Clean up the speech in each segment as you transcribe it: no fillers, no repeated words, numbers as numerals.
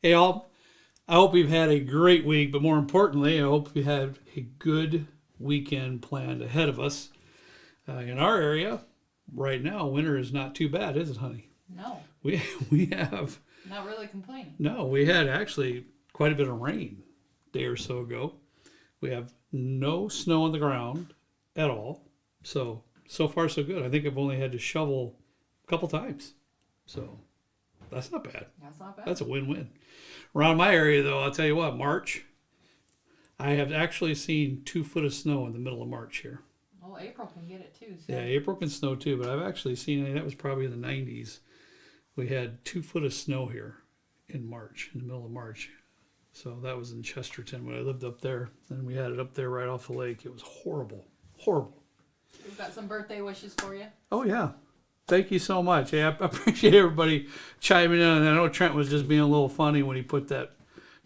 Hey, all. I hope you've had a great week, but more importantly, I hope you had a good weekend planned ahead of us. In our area, right now, winter is not too bad, is it, honey? No. We have. Not really complaining. No, we had actually quite a bit of rain a day or so ago. We have no snow on the ground at all. So far so good. I think I've only had to shovel a couple times. So that's not bad. That's not bad. That's a win-win. Around my area, though, I'll tell you what, March, I have actually seen 2 foot of snow in the middle of March here. Well, April can get it too. So. Yeah, April can snow too, but I've actually seen, that was probably in the 90s. We had 2 foot of snow here in March, in the middle of March. So that was in Chesterton when I lived up there. And we had it up there right off the lake. It was horrible. Horrible. We've got some birthday wishes for you. Oh, yeah. Thank you so much. Hey, I appreciate everybody chiming in. And I know Trent was just being a little funny when he put that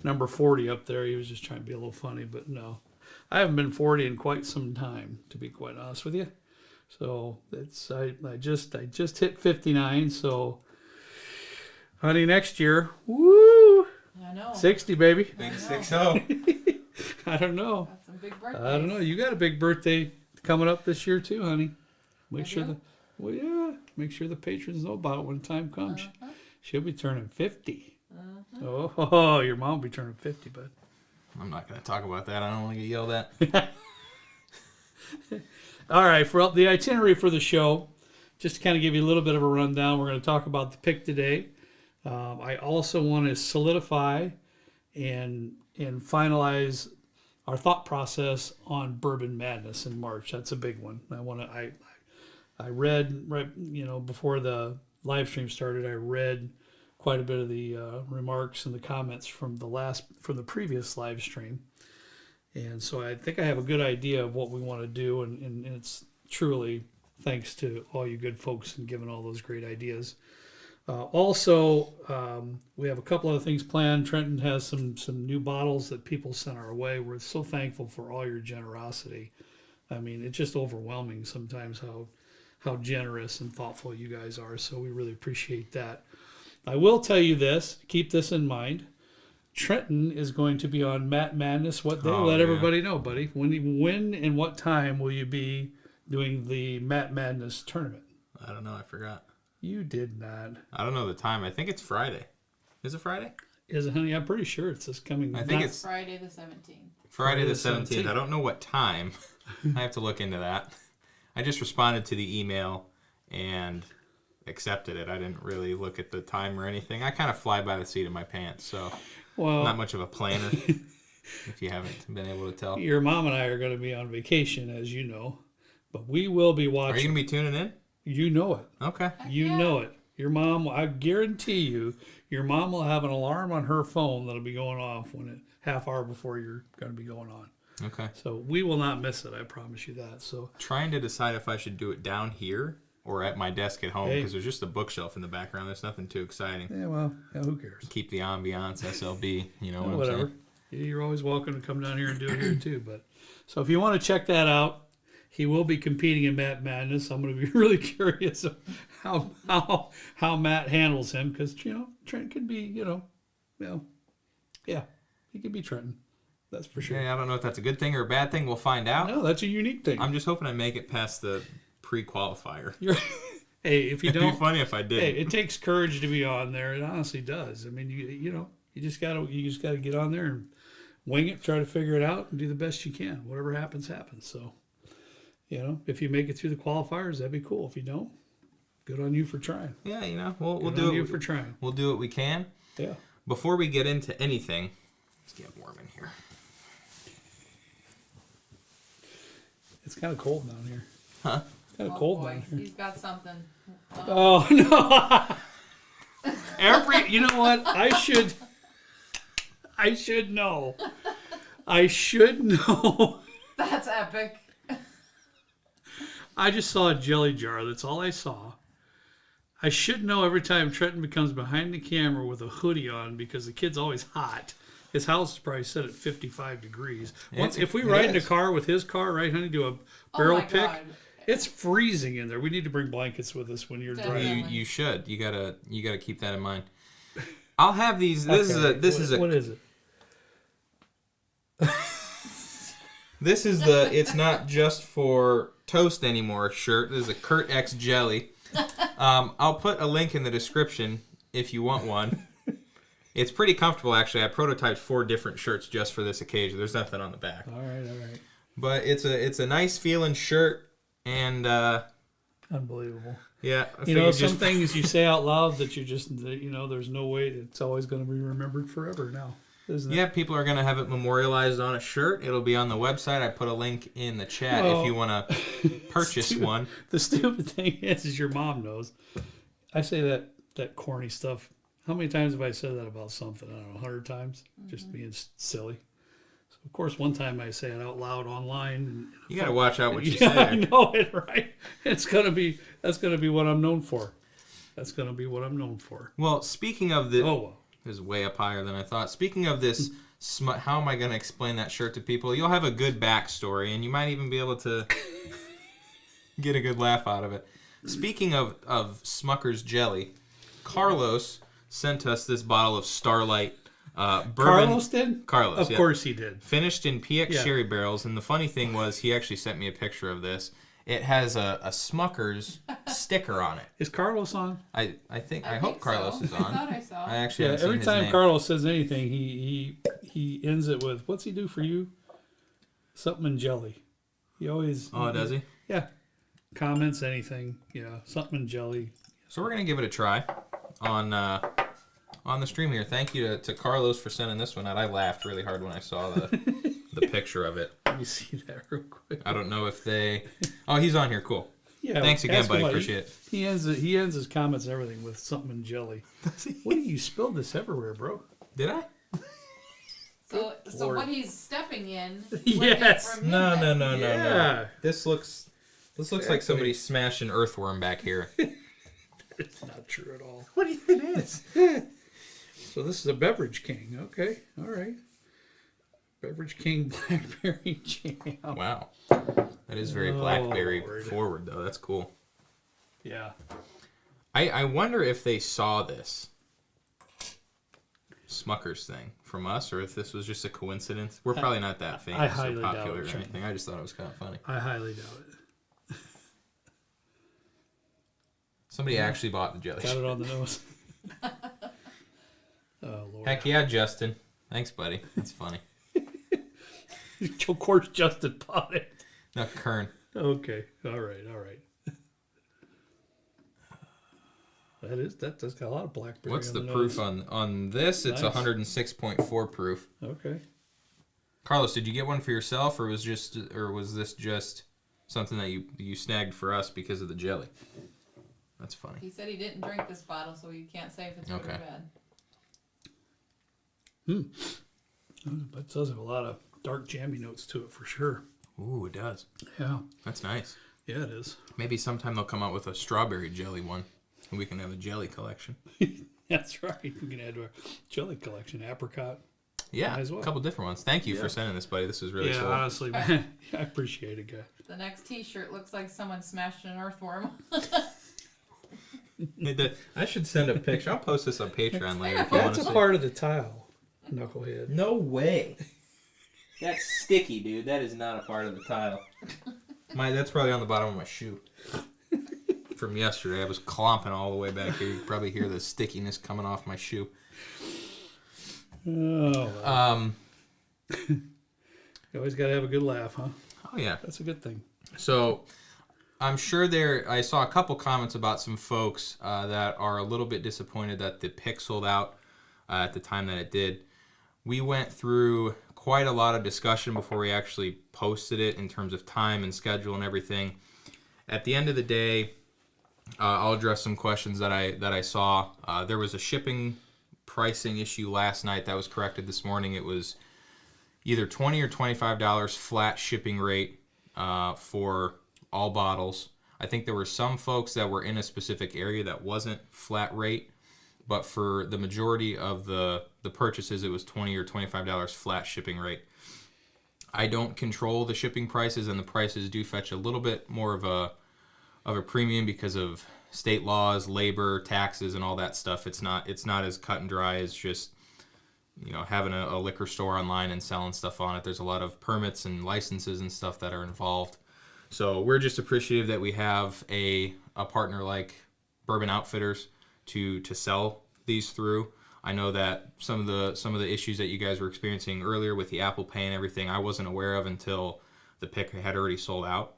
number 40 up there. He was just trying to be a little funny, but no. I haven't been 40 in quite some time, to be quite honest with you. So it's I just hit 59. So, honey, next year, woo! I know. 60, baby. Big 6-0. I don't know. Got some big birthdays. I don't know. You got a big birthday coming up this year too, honey. Make sure do? make sure the patrons know about it when time comes. Uh-huh. She'll be turning 50. Uh-huh. Oh, your mom will be turning 50, bud. I'm not going to talk about that. I don't want to get yelled at. All right, for the itinerary for the show, just to kind of give you a little bit of a rundown, we're going to talk about the pick today. I also want to solidify and finalize our thought process on Bourbon Madness in March. That's a big one. I read before the live stream started. I read quite a bit of the remarks and the comments from the previous live stream, and so I think I have a good idea of what we want to do, and it's truly thanks to all you good folks and giving all those great ideas. Also, we have a couple other things planned. Trenton has some new bottles that people sent our way. We're so thankful for all your generosity. I mean, it's just overwhelming sometimes how generous and thoughtful you guys are. So we really appreciate that. I will tell you this. Keep this in mind. Trenton is going to be on Matt Madness. What day? Let everybody know, buddy. When and what time will you be doing the Matt Madness tournament? I don't know. I forgot. You did not. I don't know the time. I think it's Friday. Is it Friday? Is it, honey? I'm pretty sure it's this coming. I think it's Friday the 17th. Friday the 17th. I don't know what time. I have to look into that. I just responded to the email and accepted it. I didn't really look at the time or anything. I kind of fly by the seat of my pants, so not much of a planner, if you haven't been able to tell. Your mom and I are going to be on vacation, as you know, but we will be watching. Are you going to be tuning in? You know it. Okay. You know it. Your mom, I guarantee you, your mom will have an alarm on her phone that'll be going off half hour before you're going to be going on. Okay. So we will not miss it. I promise you that. So trying to decide if I should do it down here or at my desk at home because there's just a bookshelf in the background. There's nothing too exciting. Yeah, well, who cares? Keep the ambiance, SLB. You know what Whatever. I'm saying? You're always welcome to come down here and do it here too. But so if you want to check that out, he will be competing in Matt Madness. I'm going to be really curious of how Matt handles him because Trent could be he could be Trenton. That's for sure. Yeah, I don't know if that's a good thing or a bad thing. We'll find out. No, that's a unique thing. I'm just hoping I make it past the pre-qualifier. Hey, if you don't, it'd be funny if I did. Hey, it takes courage to be on there. It honestly does. I mean, you just gotta get on there and wing it, try to figure it out, and do the best you can. Whatever happens, happens. So, if you make it through the qualifiers, that'd be cool. If you don't, good on you for trying. Yeah, we'll do it. Good you for trying. We'll do what we can. Yeah. Before we get into anything, let's get warm in here. It's kind of cold down here. Huh? It's kind of cold boy. down here. He's got something. Oh no! You know what? I should know. I should know. That's epic. I just saw a jelly jar. That's all I saw. I should know every time Trenton becomes behind the camera with a hoodie on because the kid's always hot. His house is probably set at 55 degrees. If we ride in a car with his car, right, honey, do a barrel pick, God. it's freezing in there. We need to bring blankets with us when you're driving. You should. You gotta keep that in mind. I'll have these. This is What is it? This is the It's Not Just for Toast Anymore shirt. This is a Kurt X Jelly. I'll put a link in the description if you want one. It's pretty comfortable, actually. I prototyped 4 different shirts just for this occasion. There's nothing on the back. All right. But it's a nice feeling shirt, and Unbelievable. yeah. Some things you say out loud that you just, there's no way it's always going to be remembered forever now, isn't it? Yeah, people are going to have it memorialized on a shirt. It'll be on the website. I put a link in the chat if you want to purchase one. The stupid thing is your mom knows. I say that corny stuff. How many times have I said that about something? I don't know, 100 times? Just being silly. So, of course, one time I say it out loud online. And You got to watch out what you yeah, say. I know it, right? That's gonna be what I'm known for. That's gonna be what I'm known for. Well, speaking of the... Oh, well. This is way up higher than I thought. Speaking of this, how am I going to explain that shirt to people? You'll have a good backstory, and you might even be able to get a good laugh out of it. Speaking of Smucker's Jelly, Carlos sent us this bottle of Starlight bourbon. Carlos did? Carlos, Of course he did. Finished in PX Yeah. sherry barrels, and the funny thing was he actually sent me a picture of this. It has a Smucker's sticker on it. Is Carlos on? I hope Carlos is I on. thought I saw. I actually Yeah, haven't seen every his time name. Carlos says anything, he ends it with, what's he do for you? Something in jelly. He always... Oh, does he? Yeah. Comments, anything. Yeah, something in jelly. So we're gonna give it a try on the stream here. Thank you to Carlos for sending this one out. I laughed really hard when I saw the picture of it. Let me see that real quick. I don't know if they... Oh, he's on here. Cool. Yeah, Thanks again, ask him buddy. what- Appreciate it. He ends his comments and everything with something in jelly. What do you spilled this everywhere, bro? Did I? So Lord. what he's stepping in. Yes. From No. Yeah. This looks like somebody smashed an earthworm back here. It's not true at all. What do you think it is? So this is a Beverage King. Okay. All right. Beverage King Blackberry Jam. Wow. That is very blackberry Lord. forward, though. That's cool. Yeah. I wonder if they saw this Smucker's thing from us, or if this was just a coincidence. We're probably not that famous highly or doubt popular or it. anything. I just thought it was kind of funny. I highly doubt it. Somebody actually bought the jelly. Got it on the nose. Oh, Lord. Heck yeah, Justin. Thanks, buddy. That's funny. Of course, Justin bought it. No, Kern. Okay. All right. That's got a lot of blackberry. What's on the the proof nose. on this? It's Nice. 106.4 proof. Okay. Carlos, did you get one for yourself, or was this just something that you snagged for us because of the jelly? That's funny. He said he didn't drink this bottle, so you can't say if it's good Okay. or bad. But it does have a lot of dark jammy notes to it for sure. Ooh, it does. Yeah. That's nice. Yeah, it is. Maybe sometime they'll come out with a strawberry jelly one, and we can have a jelly collection. That's right. We can add to our jelly collection. Apricot. Yeah, Might as well. a couple different ones. Thank you Yeah. for sending this, buddy. This is really Yeah, cool. honestly, man. I appreciate it, guy. The next T-shirt looks like someone smashed an earthworm. I should send a picture. I'll post this on Patreon later if you want That's to a see. part of the tile, knucklehead. No way. That's sticky, dude. That is not a part of the tile. That's probably on the bottom of my shoe. From yesterday, I was clomping all the way back here. You can probably hear the stickiness coming off my shoe. Oh, well. You always got to have a good laugh, huh? Oh yeah. That's a good thing. So I'm sure I saw a couple comments about some folks that are a little bit disappointed that the pick sold out at the time that it did. We went through quite a lot of discussion before we actually posted it in terms of time and schedule and everything. At the end of the day, I'll address some questions that I saw. There was a shipping pricing issue last night that was corrected this morning. It was either $20 or $25 flat shipping rate for all bottles. I think there were some folks that were in a specific area that wasn't flat rate, but for the majority of the purchases, it was $20 or $25 flat shipping rate. I don't control the shipping prices, and the prices do fetch a little bit more of a premium because of state laws, labor, taxes, and all that stuff. It's not as cut and dry as just having a liquor store online and selling stuff on it. There's a lot of permits and licenses and stuff that are involved. So we're just appreciative that we have a partner like Bourbon Outfitters to sell these through. I know that some of the issues that you guys were experiencing earlier with the Apple Pay and everything, I wasn't aware of until the pick had already sold out.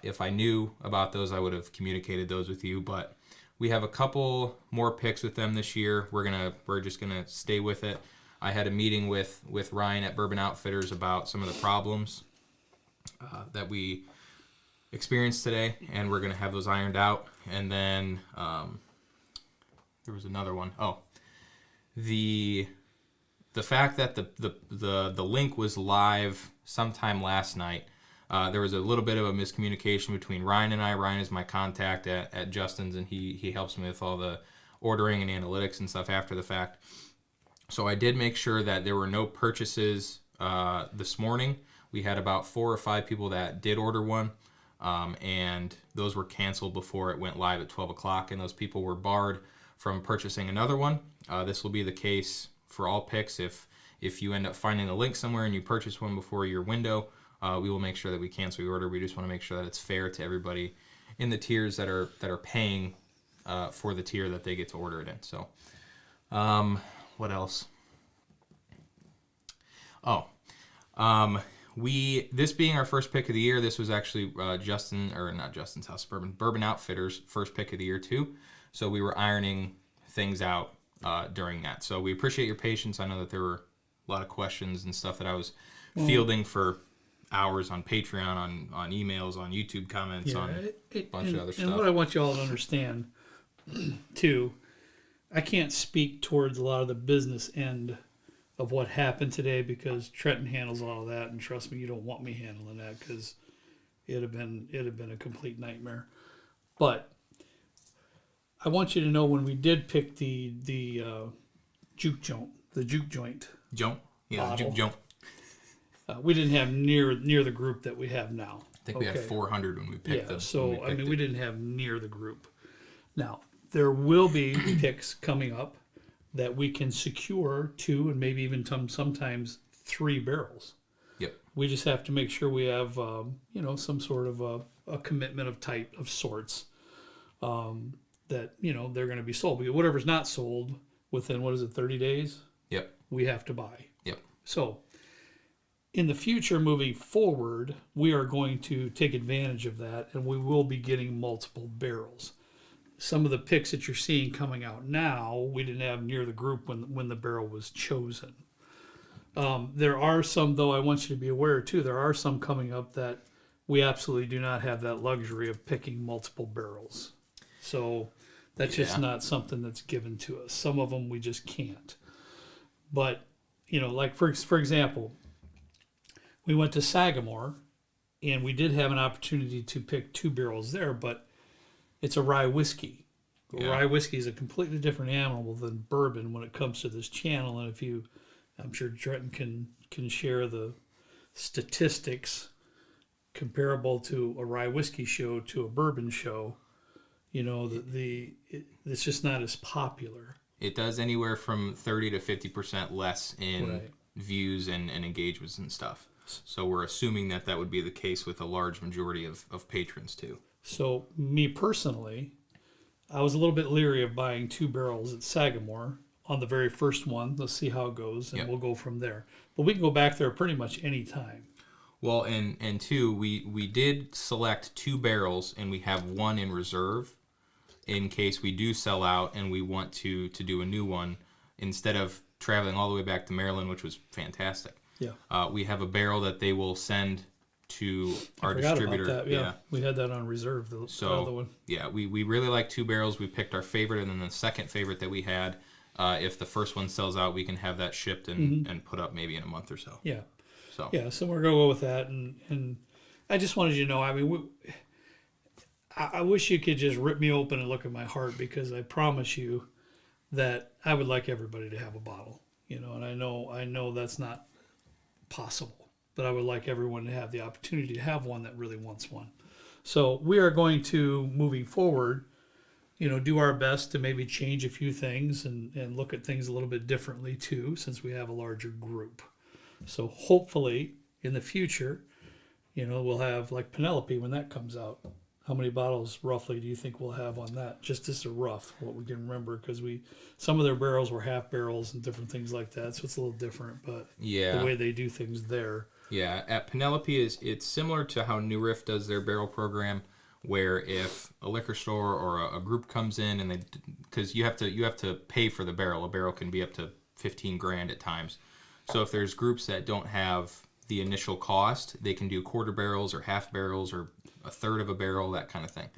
If I knew about those, I would have communicated those with you. But we have a couple more picks with them this year. We're just gonna stay with it. I had a meeting with Ryan at Bourbon Outfitters about some of the problems that we experienced today, and we're gonna have those ironed out. And then there was another one. Oh, the fact that the link was live sometime last night. There was a little bit of a miscommunication between Ryan and I. Ryan is my contact at Justin's, and he helps me with all the ordering and analytics and stuff after the fact. So I did make sure that there were no purchases this morning. We had about 4 or 5 people that did order one, and those were canceled before it went live at 12 o'clock, and those people were barred from purchasing another one. This will be the case for all picks. If you end up finding a link somewhere and you purchase one before your window, we will make sure that we cancel your order. We just want to make sure that it's fair to everybody in the tiers that are paying for the tier that they get to order it in. So, what else? Oh, this being our first pick of the year, this was actually not Justin's House, Bourbon Outfitters' first pick of the year too. So we were ironing things out during that. So we appreciate your patience. I know that there were a lot of questions and stuff that I was fielding for hours on Patreon, on emails, on YouTube comments, on a bunch of other stuff. And what I want you all to understand, too, I can't speak towards a lot of the business end of what happened today because Trenton handles all of that, and trust me, you don't want me handling that because it'd have been a complete nightmare. But I want you to know when we did pick the juke joint, juke joint. We didn't have near the group that we have now. I think we had 400 when we picked them. So we didn't have near the group. Now there will be picks coming up that we can secure 2 and maybe even sometimes 3 barrels. Yep. We just have to make sure we have some sort of a commitment of sorts that they're going to be sold. Because whatever's not sold within 30 days. Yep. We have to buy. Yep. So in the future, moving forward, we are going to take advantage of that, and we will be getting multiple barrels. Some of the picks that you're seeing coming out now, we didn't have near the group when the barrel was chosen. There are some, though, I want you to be aware, too, there are some coming up that we absolutely do not have that luxury of picking multiple barrels. So that's just not something that's given to us. Some of them we just can't. But, like for example, we went to Sagamore, and we did have an opportunity to pick 2 barrels there, but it's a rye whiskey. Yeah. Rye whiskey is a completely different animal than bourbon when it comes to this channel. And I'm sure Trenton can share the statistics comparable to a rye whiskey show to a bourbon show. It's just not as popular. It does anywhere from 30 to 50% less in views and engagements and stuff. So we're assuming that would be the case with a large majority of patrons too. So me personally, I was a little bit leery of buying 2 barrels at Sagamore on the very first one. Let's see how it goes, and we'll go from there. But we can go back there pretty much any time. Well, and 2, we did select 2 barrels, and we have 1 in reserve in case we do sell out and we want to do a new one instead of traveling all the way back to Maryland, which was fantastic. Yeah. We have a barrel that they will send to our distributor. About that. Yeah. We had that on reserve. The other one. Yeah, we really like 2 barrels. We picked our favorite, and then the second favorite that we had. If the first one sells out, we can have that shipped and put up maybe in a month or so. Yeah. So we're gonna go with that, and I just wanted you to know. I mean, I wish you could just rip me open and look at my heart, because I promise you that I would like everybody to have a bottle. And I know that's not possible, but I would like everyone to have the opportunity to have one that really wants one. So we are going to, moving forward, do our best to maybe change a few things and look at things a little bit differently too, since we have a larger group. So hopefully in the future, we'll have like Penelope when that comes out. How many bottles roughly do you think we'll have on that? Just as a rough, what we can remember, because some of their barrels were half barrels and different things like that, so it's a little different. But Yeah. the way they do things there. Yeah, at Penelope it's similar to how New Riff does their barrel program, where if a liquor store or a group comes in and because you have to pay for the barrel. A barrel can be up to $15,000 at times. So if there's groups that don't have the initial cost, they can do quarter barrels or half barrels or a third of a barrel, that kind of thing.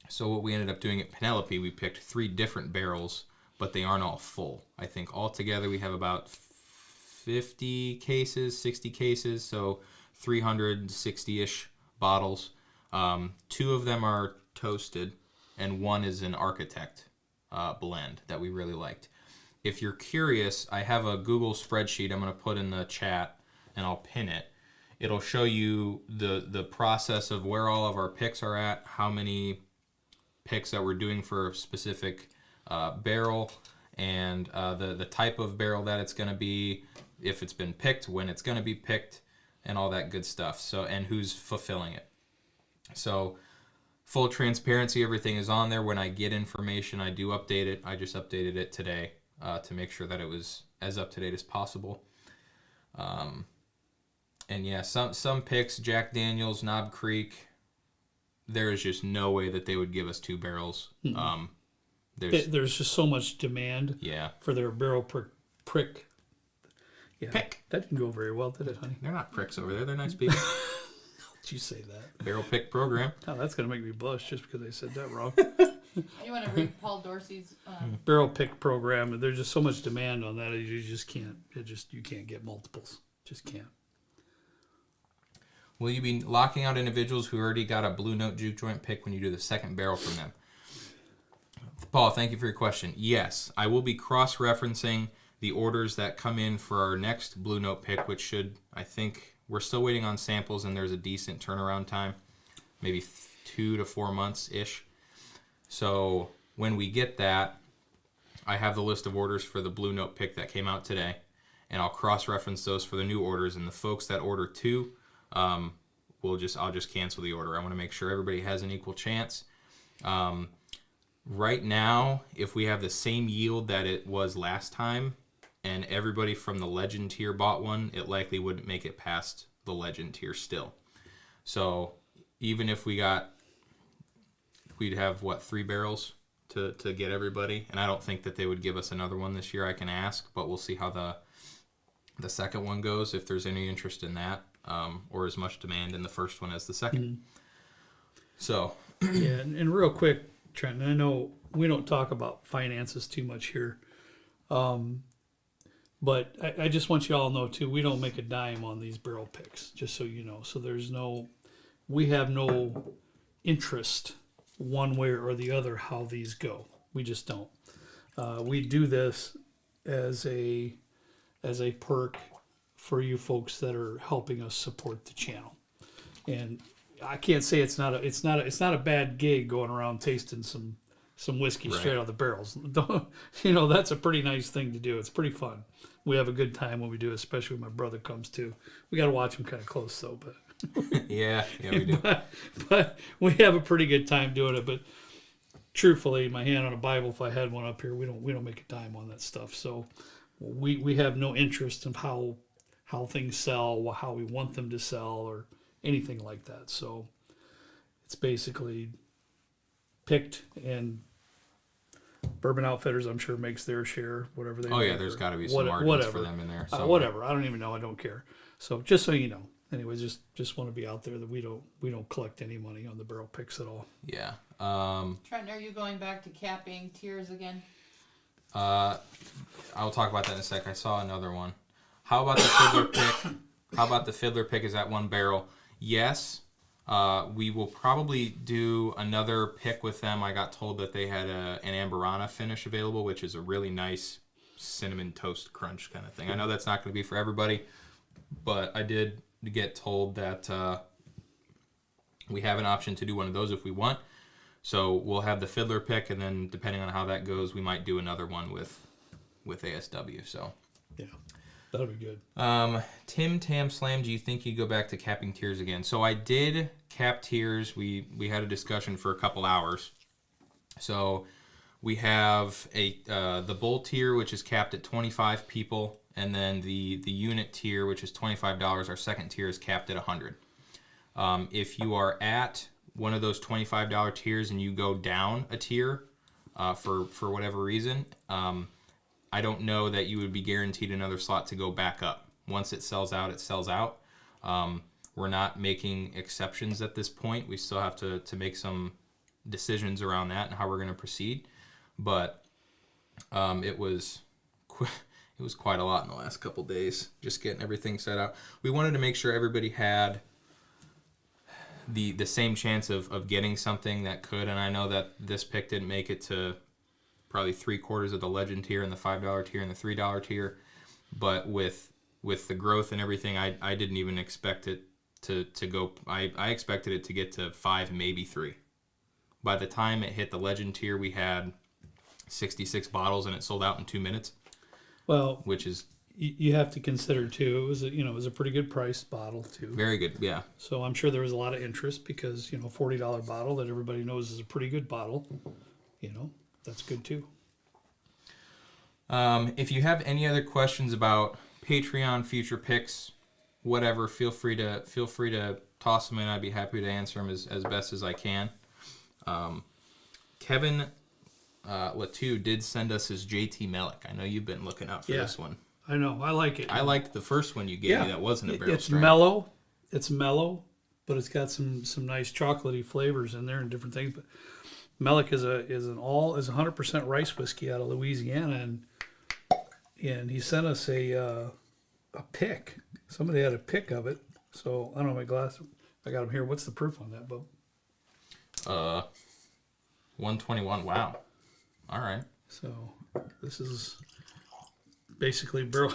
So what we ended up doing at Penelope, we picked 3 different barrels, but they aren't all full. I think altogether we have about 50 cases, 60 cases, so 360-ish bottles. 2 of them are toasted, and 1 is an Architect blend that we really liked. If you're curious, I have a Google spreadsheet I'm going to put in the chat, and I'll pin it. It'll show you the process of where all of our picks are at, how many picks that we're doing for a specific barrel, and the type of barrel that it's going to be, if it's been picked, when it's going to be picked, and all that good stuff. So, and who's fulfilling it. So, full transparency, everything is on there. When I get information, I do update it. I just updated it today to make sure that it was as up to date as possible. And yeah, some picks, Jack Daniels, Knob Creek, there is just no way that they would give us 2 barrels. There's just so much demand for their barrel prick. Yeah, Pick. That didn't go very well, did it, honey? They're not pricks over there. They're nice people. Did you say that? Barrel pick program. Oh, that's going to make me blush just because I said that wrong. You want to read Paul Dorsey's? Barrel pick program. There's just so much demand on that. You just can't. You can't get multiples. Just can't. Will you be locking out individuals who already got a Blue Note juke joint pick when you do the second barrel from them? Paul, thank you for your question. Yes, I will be cross-referencing the orders that come in for our next Blue Note pick, which should, I think, we're still waiting on samples and there's a decent turnaround time, maybe 2 to 4 months-ish. So when we get that, I have the list of orders for the Blue Note pick that came out today, and I'll cross-reference those for the new orders. And the folks that order 2, I'll just cancel the order. I want to make sure everybody has an equal chance. Right now, if we have the same yield that it was last time, and everybody from the Legend tier bought one, it likely wouldn't make it past the Legend tier still. So even if we'd have 3 barrels to get everybody, and I don't think that they would give us another one this year. I can ask, but we'll see how the second one goes, if there's any interest in that, or as much demand in the first one as the second. Mm-hmm. So Yeah, and real quick, Trent, I know we don't talk about finances too much here, but I just want you all to know too, we don't make a dime on these barrel picks, just so you know. So we have no interest one way or the other how these go. We just don't. We do this as a perk for you folks that are helping us support the channel. And I can't say it's not a bad gig going around tasting some whiskey Right. straight out of the barrels. That's a pretty nice thing to do. It's pretty fun. We have a good time when we do it, especially when my brother comes too. We got to watch him kind of close though, but yeah, we do. but we have a pretty good time doing it. But truthfully, my hand on a Bible, if I had one up here, we don't make a dime on that stuff. So we have no interest in how things sell, how we want them to sell, or anything like that. So it's basically picked, and Bourbon Outfitters, I'm sure, makes their share, whatever they. Oh yeah, make, there's or got to be some margins for them in there. Whatever. I don't even know. I don't care. So just so you know. Anyways, just want to be out there that we don't collect any money on the barrel picks at all. Yeah. Trent, are you going back to capping tiers again? I'll talk about that in a sec. I saw another one. How about the Fiddler pick? How about the Fiddler pick? Is that 1 barrel? Yes. We will probably do another pick with them. I got told that they had an Amberana finish available, which is a really nice cinnamon toast crunch kind of thing. I know that's not going to be for everybody, but I did get told that we have an option to do one of those if we want. So we'll have the fiddler pick, and then depending on how that goes, we might do another one with ASW. So Yeah, that'll be good. Tim Tam Slam, do you think you'd go back to capping tiers again? So I did cap tiers. We had a discussion for a couple hours. So we have the bull tier, which is capped at 25 people, and then the unit tier, which is $25. Our second tier is capped at 100. If you are at one of those $25 tiers and you go down a tier for whatever reason, I don't know that you would be guaranteed another slot to go back up. Once it sells out, it sells out. We're not making exceptions at this point. We still have to make some decisions around that and how we're going to proceed. But it was quite a lot in the last couple days, just getting everything set out. We wanted to make sure everybody had the same chance of getting something that could, and I know that this pick didn't make it to probably 3/4 of the legend tier and the $5 tier and the $3 tier, but with the growth and everything, I didn't even expect it to go. I expected it to get to 5, maybe 3. By the time it hit the legend tier, we had 66 bottles and it sold out in 2 minutes. Well, which is you have to consider too. It was a pretty good priced bottle too. very good. Yeah. So I'm sure there was a lot of interest because $40 bottle that everybody knows is a pretty good bottle. That's good too. If you have any other questions about Patreon, future picks, whatever, feel free to toss them in. I'd be happy to answer them as best as I can. Kevin Latu did send us his JT Melik. I know you've been looking out for this one. I know. I like it. I liked the first one you gave me that wasn't a barrel It's strength. mellow. It's mellow, but it's got some nice chocolatey flavors in there and different things. But Melik is 100% rice whiskey out of Louisiana, and he sent us a pick. Somebody had a pick of it. So I don't know my glass. I got them here. What's the proof on that, Bo? 121. Wow. All right. So this is basically barrel.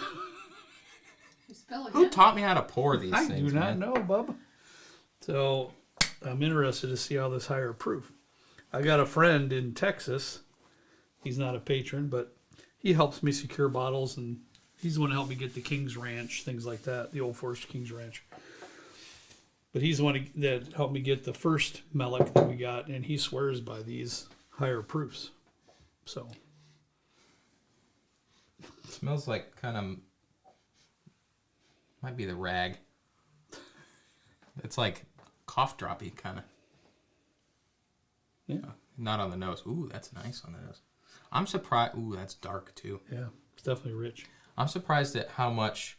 You spell Who again? taught me how to pour these I things? do not man? know, Bubba. So I'm interested to see how this higher proof. I got a friend in Texas. He's not a patron, but he helps me secure bottles, and he's the one who helped me get the King's Ranch, things like that, the Old Forest King's Ranch. But he's the one that helped me get the first Melik that we got, and he swears by these higher proofs. So It smells like kind of might be the rag. It's like cough droppy kind of. yeah, Not on the nose. Ooh, that's nice on the nose. I'm surprised. Ooh, that's dark too. yeah, it's definitely rich. I'm surprised at how much.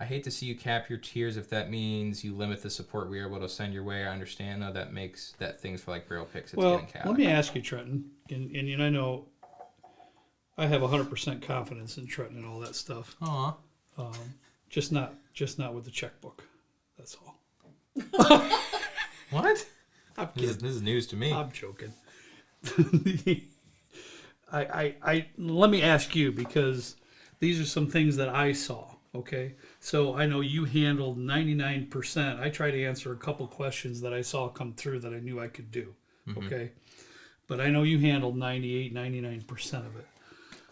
I hate to see you cap your tiers if that means you limit the support we are able to send your way. I understand though that makes that things for like barrel picks. It's Well, getting capped. let me ask you, Trenton, and I know I have 100% confidence in Trenton and all that stuff. Aw. Just not with the checkbook. That's all. What? I'm This kidding. is news to me. I'm joking. I let me ask you, because these are some things that I saw. Okay, so I know you handled 99%. I try to answer a couple questions that I saw come through that I knew I could do. Okay, but I know you handled 98, 99% of it.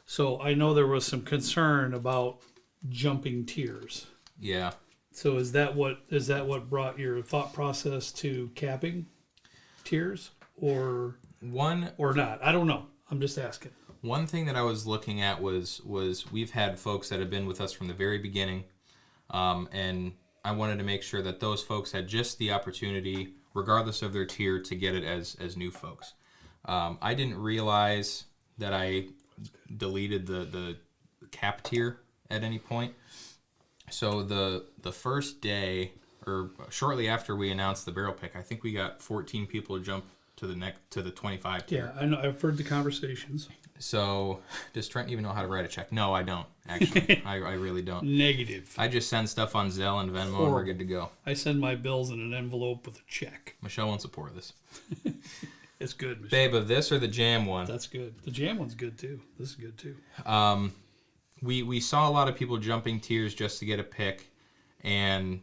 So I know there was some concern about jumping tiers. Yeah. So is that what brought your thought process to capping tiers, or not? I don't know. I'm just asking. One thing that I was looking at was we've had folks that have been with us from the very beginning, and I wanted to make sure that those folks had just the opportunity, regardless of their tier, to get it as new folks. I didn't realize that I deleted the cap tier at any point. So the first day, or shortly after we announced the barrel pick, I think we got 14 people to jump to the 25 tier. Yeah, I know. I've heard the conversations. So, does Trent even know how to write a check? No, I don't, actually. I really don't. Negative. I just send stuff on Zelle and Venmo and we're good to go. I send my bills in an envelope with a check. Michelle won't support this. It's good, Michelle. Babe, of this or the jam one? That's good. The jam one's good too. This is good too. We saw a lot of people jumping tiers just to get a pick, and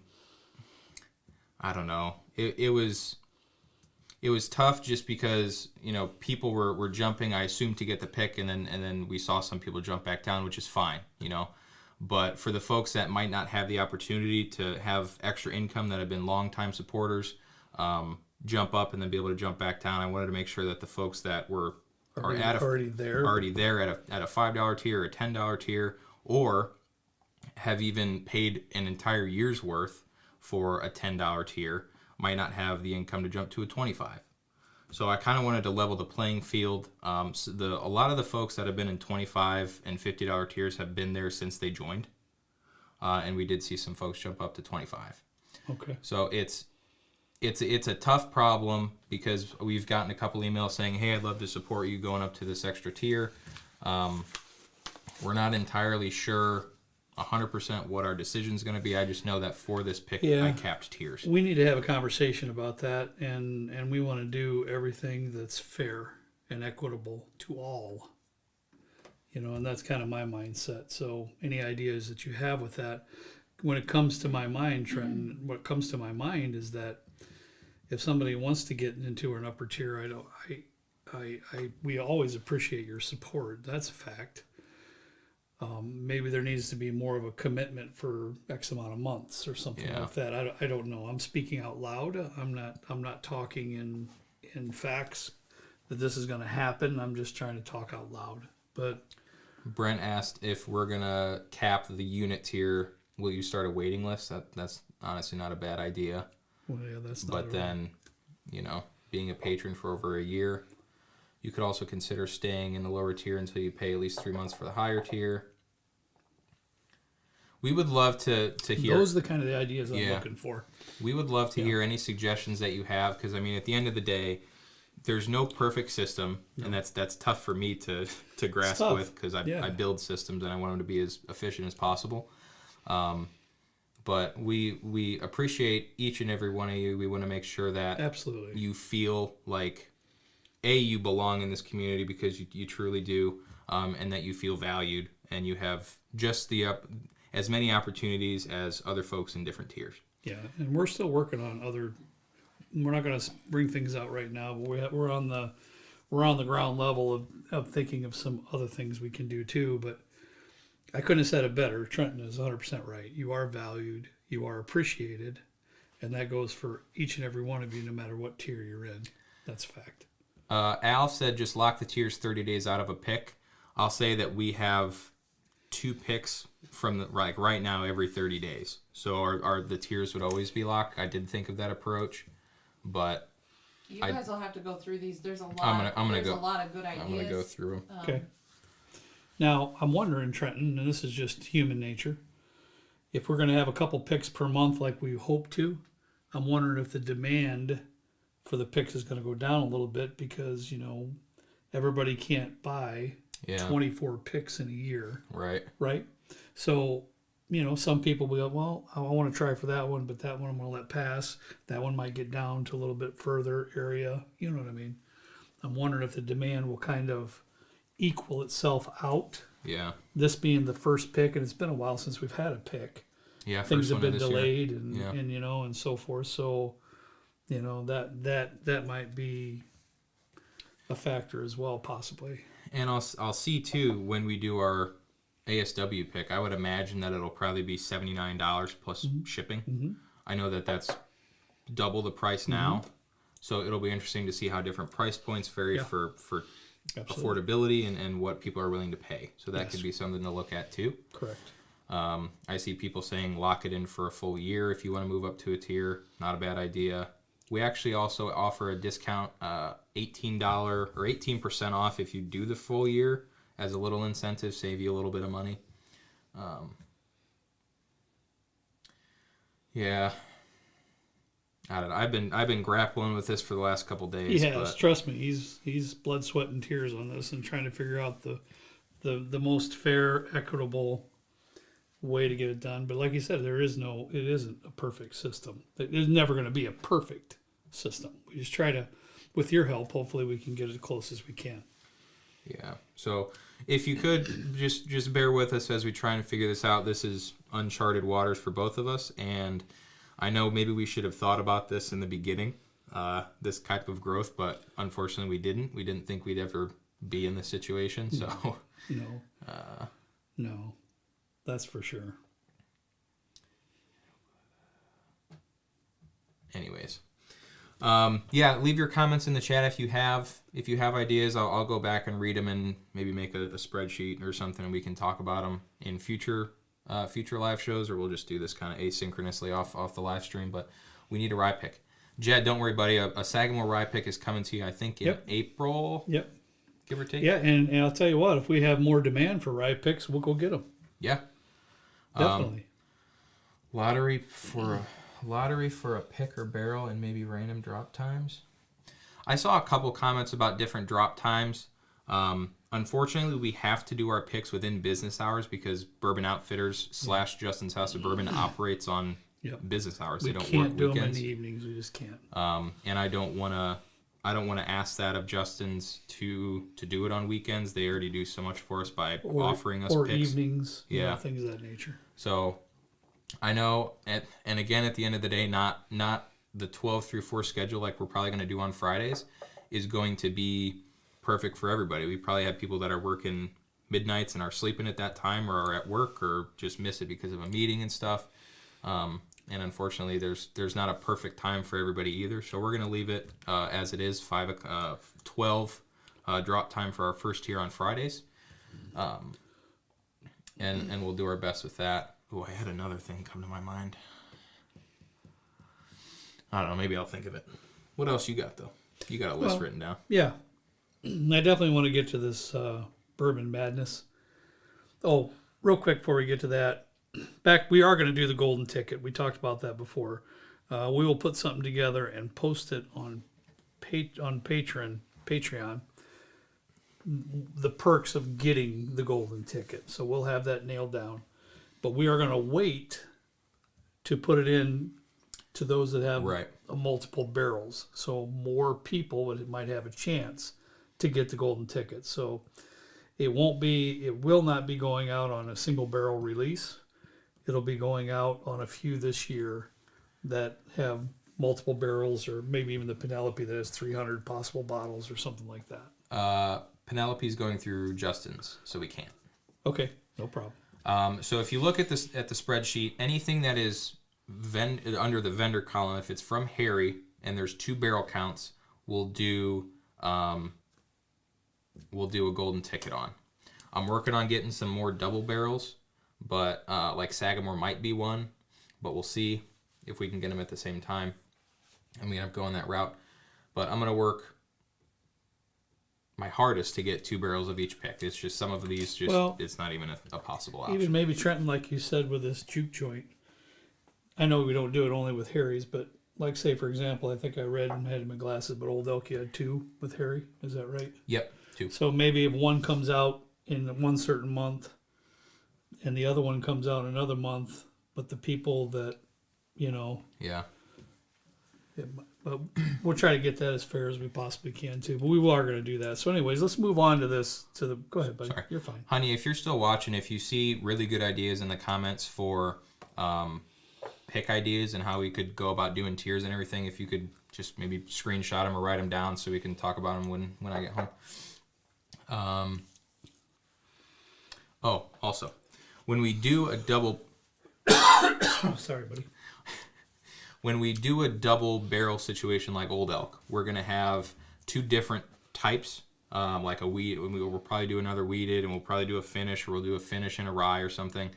I don't know. it was tough just because, you know, people were jumping, I assumed, to get the pick, and then we saw some people jump back down, which is fine, you know. But for the folks that might not have the opportunity to have extra income, that have been longtime supporters, jump up and then be able to jump back down, I wanted to make sure that the folks that are already there at a $5 tier or a $10 tier, or have even paid an entire year's worth for a $10 tier, might not have the income to jump to a 25. So I kind of wanted to level the playing field. So a lot of the folks that have been in $25 and $50 tiers have been there since they joined, and we did see some folks jump up to 25. Okay. So it's a tough problem because we've gotten a couple emails saying, "Hey, I'd love to support you going up to this extra tier." We're not entirely sure 100% what our decision is going to be. I just know that for this pick, I capped tiers. We need to have a conversation about that, and we want to do everything that's fair and equitable to all. You know, and that's kind of my mindset. So any ideas that you have with that, when it comes to my mind, Trenton, what comes to my mind is that if somebody wants to get into an upper tier, we always appreciate your support. That's a fact. Maybe there needs to be more of a commitment for X amount of months or something like that. I don't know. I'm speaking out loud. I'm not talking in facts that this is going to happen. I'm just trying to talk out loud. But Brent asked if we're gonna cap the unit tier. Will you start a waiting list? That's honestly not a bad idea. Well, yeah, that's not. But then, you know, being a patron for over a year, you could also consider staying in the lower tier until you pay at least 3 months for the higher tier. We would love to hear. Those are the kind of the ideas I'm looking for. We would love to hear any suggestions that you have, because I mean, at the end of the day, there's no perfect system, and that's tough for me to grasp with, because I build systems and I want them to be as efficient as possible. But we appreciate each and every one of you. We want to make sure that absolutely you feel like you belong in this community, because you truly do, and that you feel valued and you have just as many opportunities as other folks in different tiers. Yeah, and we're still working on other. We're not going to bring things out right now, but we're on the ground level of thinking of some other things we can do too. But I couldn't have said it better. Trenton is 100% right. You are valued, you are appreciated, and that goes for each and every one of you, no matter what tier you're in. That's a fact. Al said just lock the tiers 30 days out of a pick. I'll say that we have 2 picks from right now every 30 days. So the tiers would always be locked. I did think of that approach, but you guys will have to go through these. There's a lot. There's a lot of good ideas. I'm gonna go through them. Okay. Now I'm wondering, Trenton, and this is just human nature. If we're going to have a couple picks per month like we hope to, I'm wondering if the demand for the picks is going to go down a little bit, because everybody can't buy 24 picks in a year. Right. So, some people will go, well, I want to try for that one, but that one I'm going to let pass. That one might get down to a little bit further area. You know what I mean? I'm wondering if the demand will kind of equal itself out. Yeah. This being the first pick, and it's been a while since we've had a pick. Yeah. Things have been delayed and so forth. So, that might be a factor as well, possibly. And I'll see too when we do our ASW pick. I would imagine that it'll probably be $79 plus shipping. Mm-hmm. I know that that's double the price now, so it'll be interesting to see how different price points vary for affordability and what people are willing to pay. So that could be something to look at too. Correct. I see people saying lock it in for a full year if you want to move up to a tier. Not a bad idea. We actually also offer a discount, $18 or 18% off if you do the full year, as a little incentive, save you a little bit of money. Yeah. I don't know. I've been grappling with this for the last couple days. He has. Trust me, he's blood, sweat, and tears on this, and trying to figure out the most fair, equitable way to get it done. But like you said, it isn't a perfect system. There's never going to be a perfect system. We just try to, with your help, hopefully we can get as close as we can. Yeah. So if you could just bear with us as we try and figure this out. This is uncharted waters for both of us, and I know maybe we should have thought about this in the beginning, this type of growth, but unfortunately we didn't. We didn't think we'd ever be in this situation. So, No, that's for sure. anyways, leave your comments in the chat if you have ideas. I'll go back and read them and maybe make a spreadsheet or something, and we can talk about them in future live shows, or we'll just do this kind of asynchronously off the live stream. But we need a rye pick. Jed, don't worry, buddy. A Sagamore rye pick is coming to you, I think, in April. Yep. Give or take. Yeah, and I'll tell you what, if we have more demand for rye picks, we'll go get them. Yeah. Definitely. Lottery for a pick or barrel and maybe random drop times. I saw a couple comments about different drop times. Unfortunately, we have to do our picks within business hours because Bourbon Outfitters / Justin's House of Bourbon operates on business hours. We they don't can't work do weekends. them in the evenings. We just can't. And I don't want to ask that of Justin's to do it on weekends. They already do so much for us by offering us or picks. Evenings, things of that nature. So I know, and again, at the end of the day, not the 12 through 4 schedule like we're probably going to do on Fridays is going to be perfect for everybody. We probably have people that are working midnights and are sleeping at that time, or are at work, or just miss it because of a meeting and stuff. And unfortunately, there's not a perfect time for everybody either. So we're going to leave it as it is, 12 drop time for our first tier on Fridays. And we'll do our best with that. Oh, I had another thing come to my mind. I don't know. Maybe I'll think of it. What else you got, though? You got a list written down. Yeah. I definitely want to get to this Bourbon Madness. Oh, real quick before we get to that. We are going to do the golden ticket. We talked about that before. We will put something together and post it on Patreon. The perks of getting the golden ticket. So we'll have that nailed down. But we are going to wait to put it in to those that have multiple barrels. So more people might have a chance to get the golden ticket. So it will not be going out on a single barrel release. It'll be going out on a few this year that have multiple barrels, or maybe even the Penelope that has 300 possible bottles or something like that. Penelope's going through Justin's, so we can't. Okay, no problem. So if you look at the spreadsheet, anything that is under the vendor column, if it's from Harry and there's 2 barrel counts, we'll do a golden ticket on. I'm working on getting some more double barrels, but like Sagamore might be one, but we'll see if we can get them at the same time. And we end up going that route. But I'm going to work my hardest to get 2 barrels of each pick. It's just some of these, it's not even a possible option. Even maybe Trenton, like you said, with this juke joint. I know we don't do it only with Harry's, but like, say, for example, I think I read and had in my glasses, but Old Elk, you had 2 with Harry. Is that right? Yep, 2. So maybe if one comes out in one certain month and the other one comes out another month, but the people that, but we'll try to get that as fair as we possibly can too. But we are going to do that. So anyways, let's move on to this. Go ahead, buddy. Sorry. You're fine. Honey, if you're still watching, if you see really good ideas in the comments for pick ideas and how we could go about doing tiers and everything, if you could just maybe screenshot them or write them down so we can talk about them when I get home. Also, when we do a double... Sorry, buddy. When we do a double barrel situation like Old Elk, we're going to have 2 different types, like a wheat. We'll probably do another wheated, and we'll probably do a finish, or we'll do a finish and a rye or something.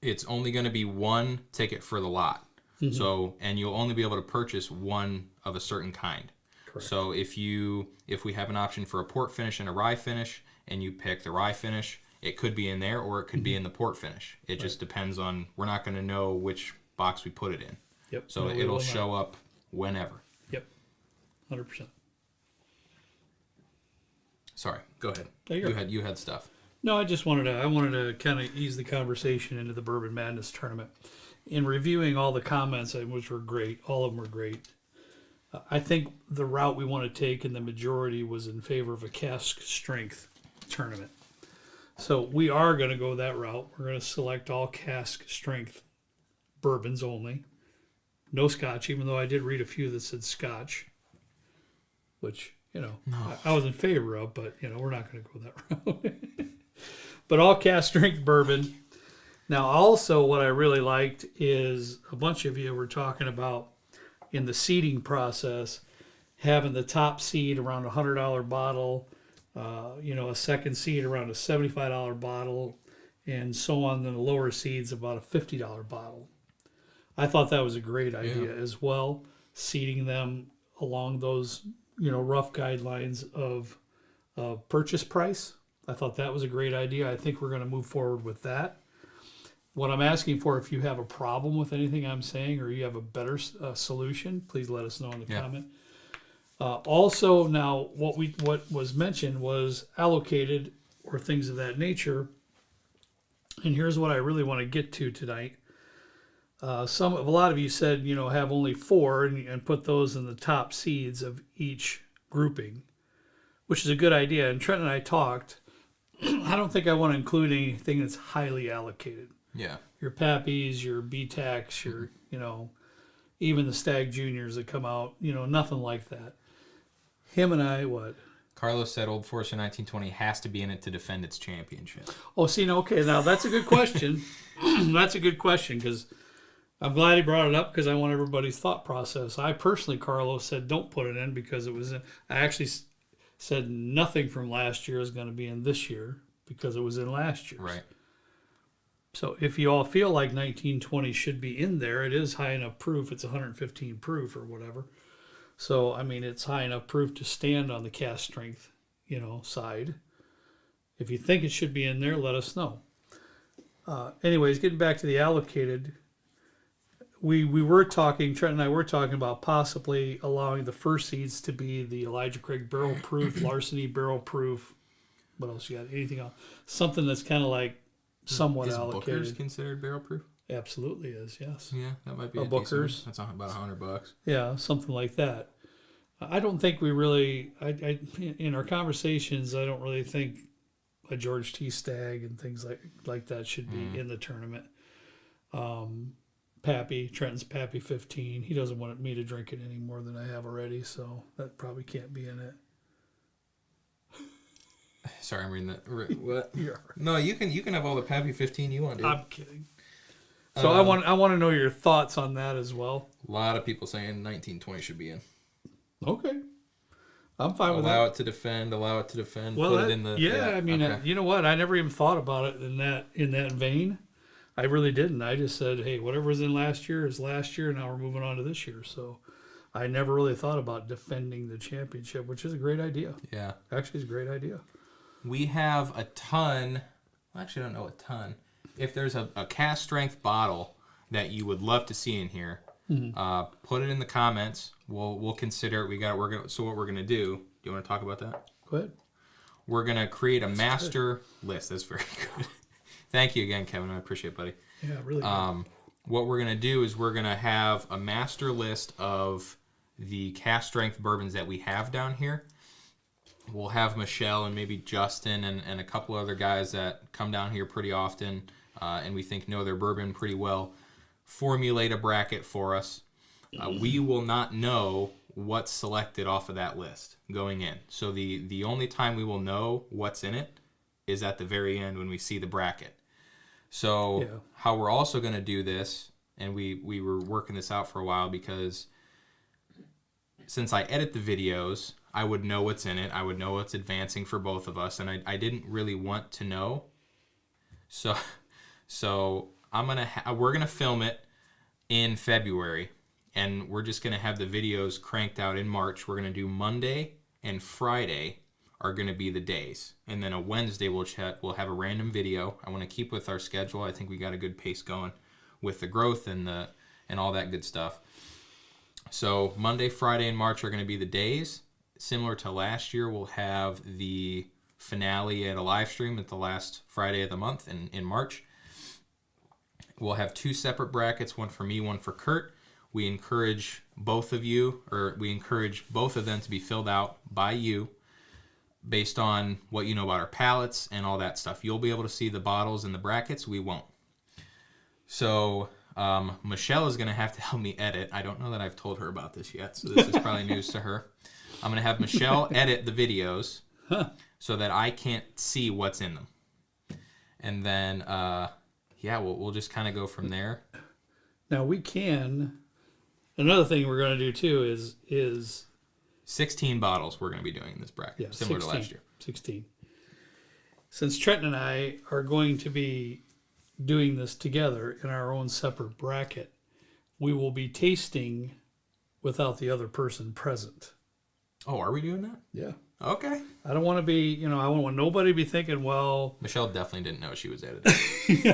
It's only going to be 1 ticket for the lot. Mm-hmm. So, and you'll only be able to purchase 1 of a certain kind. Correct. So if we have an option for a port finish and a rye finish, and you pick the rye finish, it could be in there, or it could be in the port finish. It just depends on, we're not going to know which box we put it in. Yep. So it'll show up whenever. Yep. 100%. Sorry, go ahead. No, you had stuff. No, I wanted to kind of ease the conversation into the Bourbon Madness tournament. In reviewing all the comments, which were great, all of them were great. I think the route we want to take in the majority was in favor of a cask strength tournament. So we are going to go that route. We're going to select all cask strength bourbons only. no Scotch, even though I did read a few that said Scotch, which, I was in favor of, but, we're not going to go that route. But all cask strength bourbon. Now, also what I really liked is a bunch of you were talking about in the seeding process, having the top seed around a $100 bottle, a second seed around a $75 bottle, and so on. Then the lower seeds about a $50 bottle. I thought that was a great idea as well, seeding them along those, rough guidelines of purchase price. I thought that was a great idea. I think we're going to move forward with that. What I'm asking for, if you have a problem with anything I'm saying or you have a better solution, please let us know in the comment. Also, now what was mentioned was allocated or things of that nature. And here's what I really want to get to tonight. A lot of you said, have only 4 and put those in the top seeds of each grouping, which is a good idea. And Trent and I talked. I don't think I want to include anything that's highly allocated. Yeah. Your Pappies, your BTACs, your, even the Stag Juniors that come out, nothing like that. Him and I, what? Carlos said Old Forester 1920 has to be in it to defend its championship. Oh, see, okay, now that's a good question. That's a good question, because I'm glad he brought it up, because I want everybody's thought process. I personally, Carlos, said don't put it in because it was in. I actually said nothing from last year is going to be in this year because it was in last year's. Right. So if you all feel like 1920 should be in there, it is high enough proof. It's 115 proof or whatever. So, I mean, it's high enough proof to stand on the cask strength, side. If you think it should be in there, let us know. Anyways, getting back to the allocated, we were talking, Trent and I were talking about possibly allowing the first seeds to be the Elijah Craig barrel proof, Larceny barrel proof. What else you got? Anything else? Something that's kind of like somewhat is allocated. Booker's considered barrel proof? Absolutely is, yes. Yeah, that might be a Booker's. That's about $100. Yeah, something like that. I don't think we really, in our conversations, I don't really think a George T. Stagg and things like that should be in the tournament. Trenton's Pappy 15. He doesn't want me to drink it any more than I have already, so that probably can't be in it. Sorry, I'm reading that. What? Yeah. No, you can have all the Pappy 15 you want, dude. I'm kidding. So I want to know your thoughts on that as well. A lot of people saying 1920 should be in. Okay. I'm fine with that. Allow it to defend. Well, put it in the... I mean, okay. you know what? I never even thought about it in that vein. I really didn't. I just said, hey, whatever was in last year is last year. Now we're moving on to this year. So I never really thought about defending the championship, which is a great idea. Yeah. Actually, it's a great idea. We have a ton. Actually, I don't know a ton. If there's a cask strength bottle that you would love to see in here, put it in the comments. We'll consider it. So what we're gonna do? Do you want to talk about that? Go ahead. We're gonna create a master list. That's very good. Thank you again, Kevin. I appreciate it, buddy. Yeah, really good. What we're gonna do is we're gonna have a master list of the cask strength bourbons that we have down here. We'll have Michelle and maybe Justin and a couple other guys that come down here pretty often and we think know their bourbon pretty well formulate a bracket for us. We will not know what's selected off of that list going in. So the only time we will know what's in it is at the very end when we see the bracket. So how we're also going to do this, and we were working this out for a while because since I edit the videos, I would know what's in it. I would know what's advancing for both of us, and I didn't really want to know. So we're gonna film it in February, and we're just gonna have the videos cranked out in March. We're gonna do Monday and Friday are gonna be the days, and then a Wednesday we'll have a random video. I want to keep with our schedule. I think we got a good pace going with the growth and all that good stuff. So Monday, Friday, and March are gonna be the days. Similar to last year, we'll have the finale at a live stream at the last Friday of the month in March. We'll have 2 separate brackets, one for me, one for Kurt. We encourage both of them to be filled out by you based on what you know about our palates and all that stuff. You'll be able to see the bottles and the brackets. We won't. So Michelle is going to have to help me edit. I don't know that I've told her about this yet, so this is probably news to her. I'm going to have Michelle edit the videos so that I can't see what's in them. And then, we'll just kind of go from there. Now we can. Another thing we're going to do too is 16 bottles we're going to be doing in this bracket, similar 16, to last year. 16. Since Trenton and I are going to be doing this together in our own separate bracket, we will be tasting without the other person present. Oh, are we doing that? Yeah. Okay. I don't want to be, I don't want nobody to be thinking, well, Michelle definitely didn't know she was editing.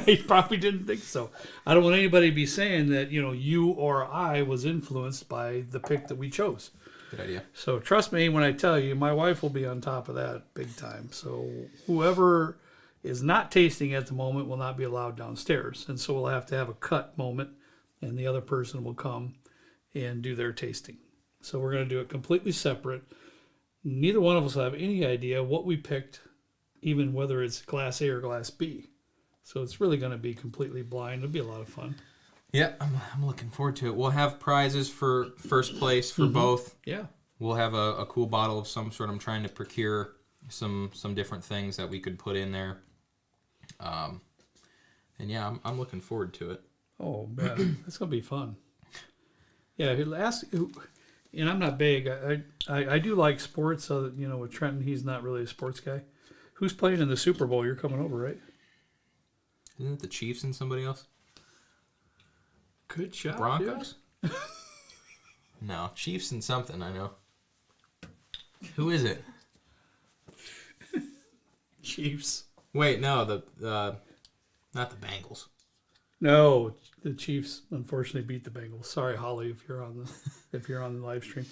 he probably didn't think so. I don't want anybody to be saying that, you or I was influenced by the pick that we chose. Good idea. So trust me when I tell you, my wife will be on top of that big time. So whoever is not tasting at the moment will not be allowed downstairs. And so we'll have to have a cut moment, and the other person will come and do their tasting. So we're going to do it completely separate. Neither one of us will have any idea what we picked, even whether it's Glass A or Glass B. So it's really going to be completely blind. It'll be a lot of fun. Yeah, I'm looking forward to it. We'll have prizes for first place for both. Yeah. We'll have a cool bottle of some sort. I'm trying to procure some different things that we could put in there. And yeah, I'm looking forward to it. Oh, man. That's going to be fun. Yeah, and I'm not big. I do like sports. So that, with Trenton, he's not really a sports guy. Who's playing in the Super Bowl? You're coming over, right? Isn't it the Chiefs and somebody else? Good shot. Broncos? No, Chiefs and something, I know. Who is it? Chiefs. Wait, no, not the Bengals. No, the Chiefs unfortunately beat the Bengals. Sorry, Holly, if you're on the live stream.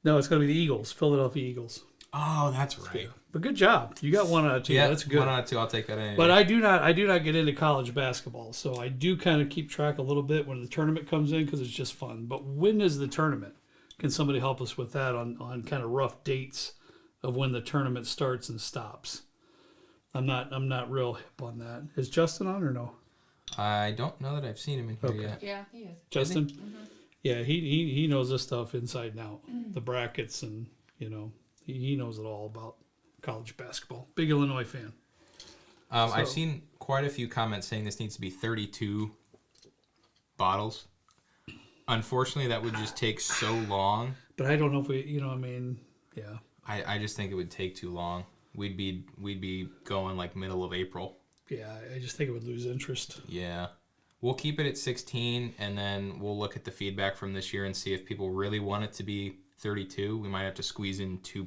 No, it's going to be the Eagles, Philadelphia Eagles. Oh, that's right. But good job. You got 1 out of 2. Yeah, That's good. 1 out of 2. I'll take that anyway. But I do not get into college basketball, so I do kind of keep track a little bit when the tournament comes in because it's just fun. But when is the tournament? Can somebody help us with that on kind of rough dates of when the tournament starts and stops? I'm not real hip on that. Is Justin on or no? I don't know that I've seen him in here yet. Yeah, he is. Justin? Mm-hmm. Yeah, he knows this stuff inside and out. The brackets and, he knows it all about college basketball. Big Illinois fan. I've seen quite a few comments saying this needs to be 32 bottles. Unfortunately, that would just take so long. But I don't know if we, yeah. I just think it would take too long. We'd be going like middle of April. Yeah, I just think it would lose interest. Yeah. We'll keep it at 16, and then we'll look at the feedback from this year and see if people really want it to be 32. We might have to squeeze in 2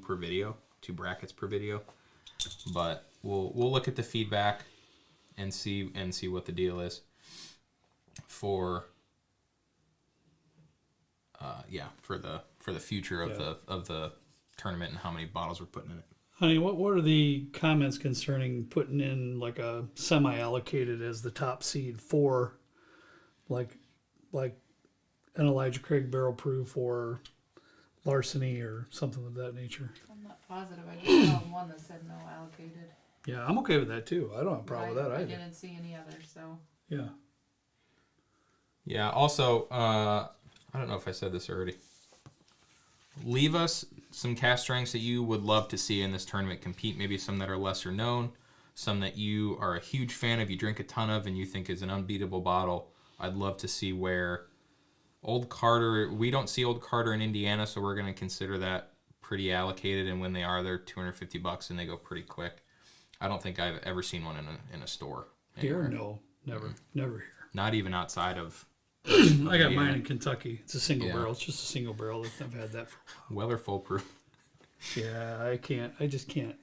brackets per video. But we'll look at the feedback and see what the deal is for the future of the tournament and how many bottles we're putting in it. Honey, what are the comments concerning putting in like a semi-allocated as the top seed for like an Elijah Craig barrel proof or larceny or something of that nature? I'm not positive. I just saw one that said no allocated. Yeah, I'm okay with that too. I don't have a problem with that I either. didn't see any others, so. Yeah. Yeah, also, I don't know if I said this already. Leave us some cast strengths that you would love to see in this tournament compete. Maybe some that are lesser known, some that you are a huge fan of, you drink a ton of, and you think is an unbeatable bottle. I'd love to see where Old Carter, we don't see Old Carter in Indiana, so we're going to consider that pretty allocated, and when they are, they're $250 and they go pretty quick. I don't think I've ever seen one in a store. Here? No, never. Never here. Not even outside of I got mine in Kentucky. It's a single barrel. It's just a single barrel. I've had that for a while. Weather foolproof. Yeah, I just can't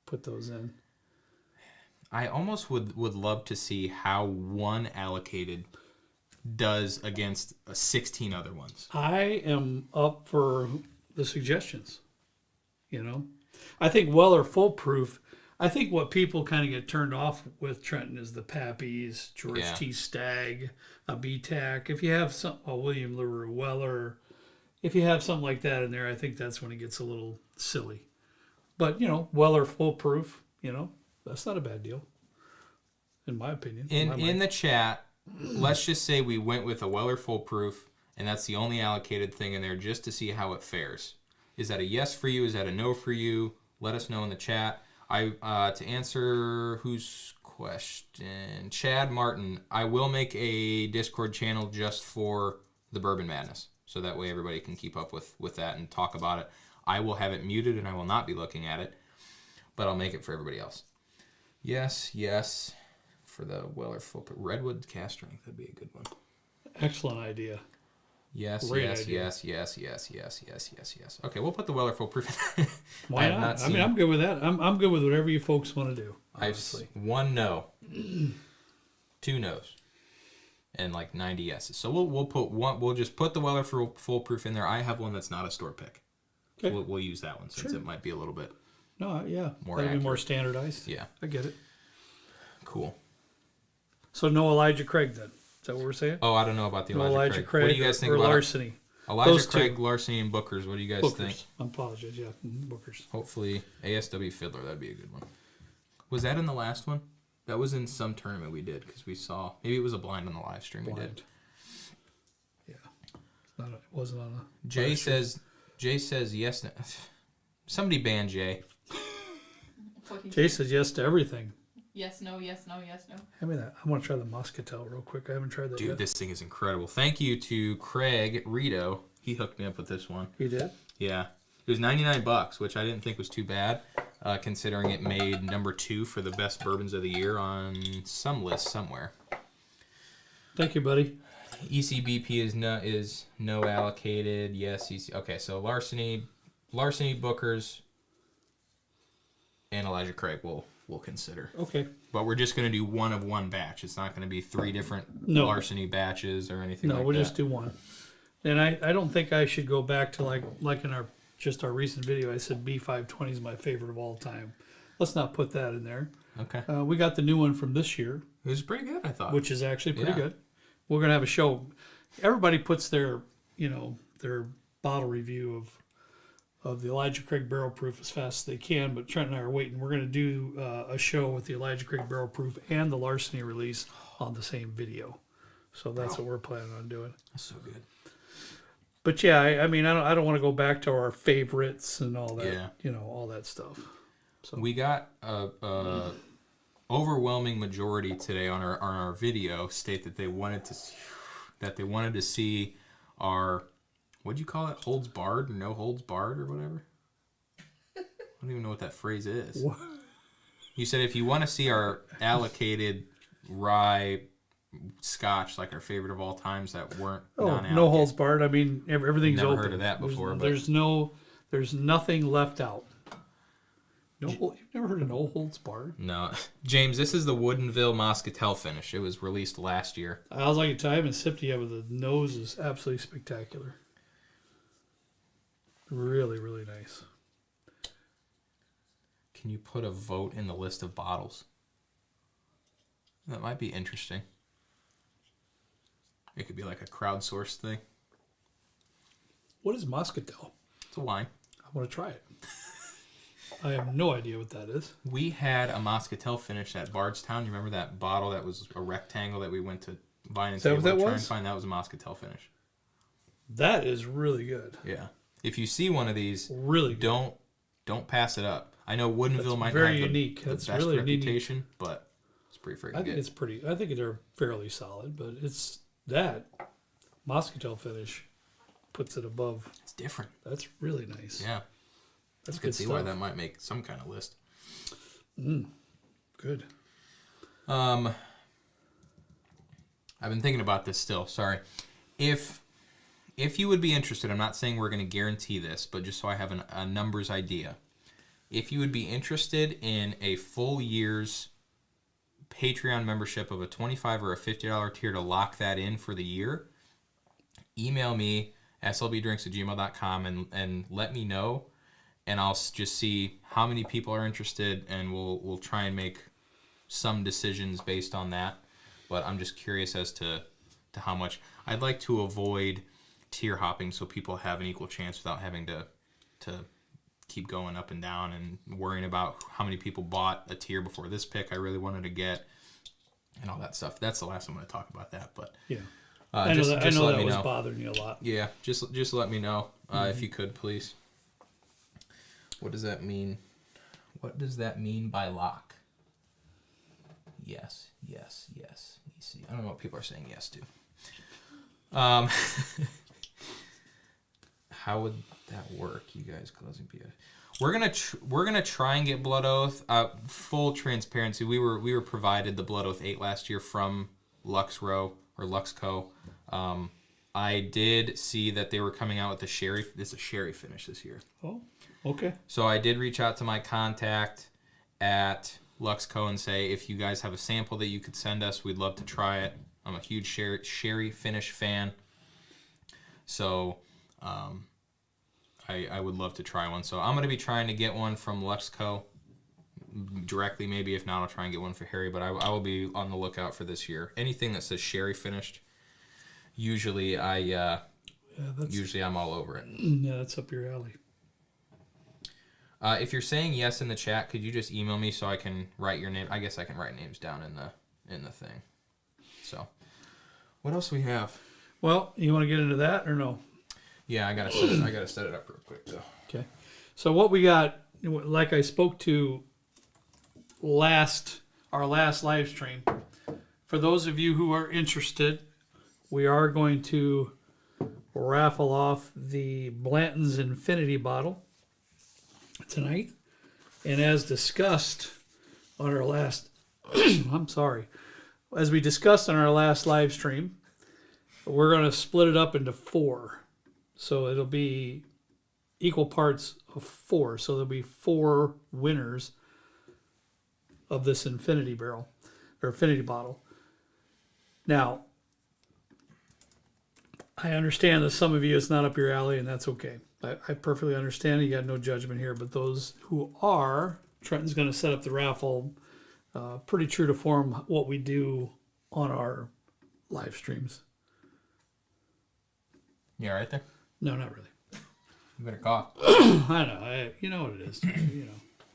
put those in. I almost would love to see how one allocated does against 16 other ones. I am up for the suggestions. I think Weller foolproof. I think what people kind of get turned off with Trenton is the Pappies, George T. Stagg, a BTAC. If you have a William LaRue Weller, if you have something like that in there, I think that's when it gets a little silly. But, Weller foolproof, that's not a bad deal, in my opinion. In the chat, let's just say we went with a Weller Full Proof, and that's the only allocated thing in there just to see how it fares. Is that a yes for you? Is that a no for you? Let us know in the chat. To answer whose question, Chad Martin, I will make a Discord channel just for the Bourbon Madness, so that way everybody can keep up with that and talk about it. I will have it muted and I will not be looking at it, but I'll make it for everybody else. Yes, for the Weller Full Redwood Cask Strength, that'd be a good one. Excellent idea. Yes. Great idea. Yes. Okay, we'll put the Weller Full Proof in. Why not? I mean, I'm good with that. I'm good with whatever you folks want to do. Honestly. One no, 2 no's, and like 90 yeses. So we'll put one. We'll just put the Weller Full Proof in there. I have one that's not a store pick. Okay. We'll use that one since it might be a little bit. No, yeah, More that'll be more accurate. standardized. Yeah. I get it. Cool. So no Elijah Craig then. Is that what we're saying? Oh, I don't know about the No Elijah Craig. What do you guys think or about Larceny? Elijah Those Craig, two. Larceny, and Bookers? What do you guys Bookers. think? I apologize. Yeah, Bookers. Hopefully, ASW Fiddler. That'd be a good one. Was that in the last one? That was in some tournament we did because we saw. Maybe it was a blind on the live stream we did. Blind. Yeah, it wasn't on a. Jay says yes. No. Somebody ban Jay. Jay says yes to everything. Yes, no, yes, no, yes, no. Hand me that. I want to try the Muscatel real quick. I haven't tried that Dude, yet. this thing is incredible. Thank you to Craig Rito. He hooked me up with this one. You did? Yeah. It was $99, which I didn't think was too bad, considering it made number 2 for the best bourbons of the year on some list somewhere. Thank you, buddy. ECBP is no allocated. Yes, okay, so Larceny, Bookers, and Elijah Craig we'll consider. Okay. But we're just going to do one of one batch. It's not going to be 3 different Larceny batches or anything like that. No, we'll just do one. And I don't think I should go back to like in our recent video. I said B520 is my favorite of all time. Let's not put that in there. Okay. We got the new one from this year, It was pretty good, I thought. which is actually pretty Yeah. good. We're gonna have a show. Everybody puts their their bottle review of the Elijah Craig Barrel Proof as fast as they can, but Trent and I are waiting. We're gonna do a show with the Elijah Craig Barrel Proof and the Larceny release on the same video. So that's what we're planning on doing. That's so good. But yeah, I mean, I don't want to go back to our favorites and all that, Yeah. all that stuff. So We got a overwhelming majority today on our video state that they wanted to see our, what'd you call it, holds barred or no holds barred or whatever. I don't even know what that phrase is. What? You said if you want to see our allocated rye scotch, like our favorite of all times that weren't non-allocated. no holds barred. I mean, everything's Never open. heard of that before, but- There's nothing left out. You've never heard of no holds barred? No, James, this is the Woodinville Moscatel finish. It was released last year. I was like a time and sipped it, but the nose is absolutely spectacular. Really, really nice. Can you put a vote in the list of bottles? That might be interesting. It could be like a crowdsourced thing. What is Muscatel? It's a wine. I want to try it. I have no idea what that is. We had a Moscatel finish at Bardstown. You remember that bottle that was a rectangle that we went to Vine and Is that Table what to that try and was? find? That was a Moscatel finish. That is really good. Yeah. If you see one of these, Really good. don't pass it up. I know Woodinville That's might very have unique. the That's best really unique. reputation, but it's pretty freaking I think good. it's pretty. I think they're fairly solid, but it's that Moscatel finish puts it above. It's different. That's really nice. Yeah. That's I can good see stuff. why that might make some kind of list. Good. I've been thinking about this still. Sorry. If you would be interested, I'm not saying we're going to guarantee this, but just so I have a numbers idea. If you would be interested in a full year's Patreon membership of a $25 or a $50 tier to lock that in for the year, email me, slbdrinks@gmail.com, and let me know, and I'll just see how many people are interested, and we'll try and make some decisions based on that. But I'm just curious as to how much. I'd like to avoid tier hopping so people have an equal chance without having to keep going up and down and worrying about how many people bought a tier before this pick I really wanted to get. and all that stuff. That's the last I'm going to talk about that. But Yeah. I know that let me was know. bothering you a lot. Yeah, just let me know if you could, please. What does that mean? What does that mean by lock? Yes. You see, I don't know what people are saying yes to. How would that work? You guys closing PO. We're gonna try and get Blood Oath. Full transparency, we were provided the Blood Oath 8 last year from Luxro or Luxco. I did see that they were coming out with a sherry. This is a sherry finish this year. Oh, okay. So I did reach out to my contact at Luxco and say, if you guys have a sample that you could send us, we'd love to try it. I'm a huge sherry finish fan. So I would love to try one. So I'm going to be trying to get one from Luxco directly. Maybe if not, I'll try and get one for Harry. But I will be on the lookout for this year. Anything that says sherry finished, usually I'm all over it. Yeah, that's up your alley. If you're saying yes in the chat, could you just email me so I can write your name? I guess I can write names down in the thing. So, what else we have? Well, you want to get into that or no? Yeah, I gotta set it up real quick though. Okay. So what we got, like I spoke to our last live stream. For those of you who are interested, we are going to raffle off the Blanton's Infinity bottle tonight. And as discussed on our last as we discussed on our last live stream, we're going to split it up into 4. So it'll be equal parts of 4. So there'll be 4 winners of this Infinity barrel or Infinity bottle. Now, I understand that some of you it's not up your alley, and that's okay. I perfectly understand it. You got no judgment here. But those who are, Trenton's going to set up the raffle pretty true to form what we do on our live streams. You all right there? No, not really. You better cough. I know. You know what it is.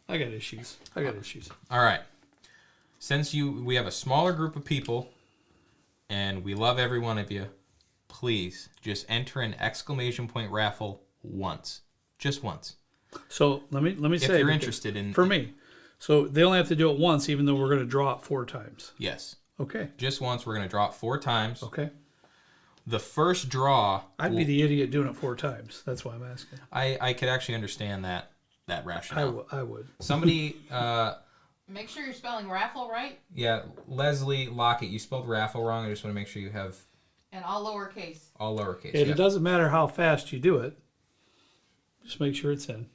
I got issues. All right. Since we have a smaller group of people, and we love every one of you, please just enter an exclamation point raffle once, just once. So let me say, if you're interested in, for me, so they only have to do it once, even though we're going to draw it 4 times. Yes. Okay. Just once. We're going to draw it 4 times. Okay. The first draw. I'd be the idiot doing it 4 times. That's why I'm asking. I could actually understand that rationale. I would. Somebody. Make sure you're spelling raffle right. Yeah, Leslie Lockett, you spelled raffle wrong. I just want to make sure you have And all lowercase. all lowercase. And Yep. it doesn't matter how fast you do it. Just make sure it's in.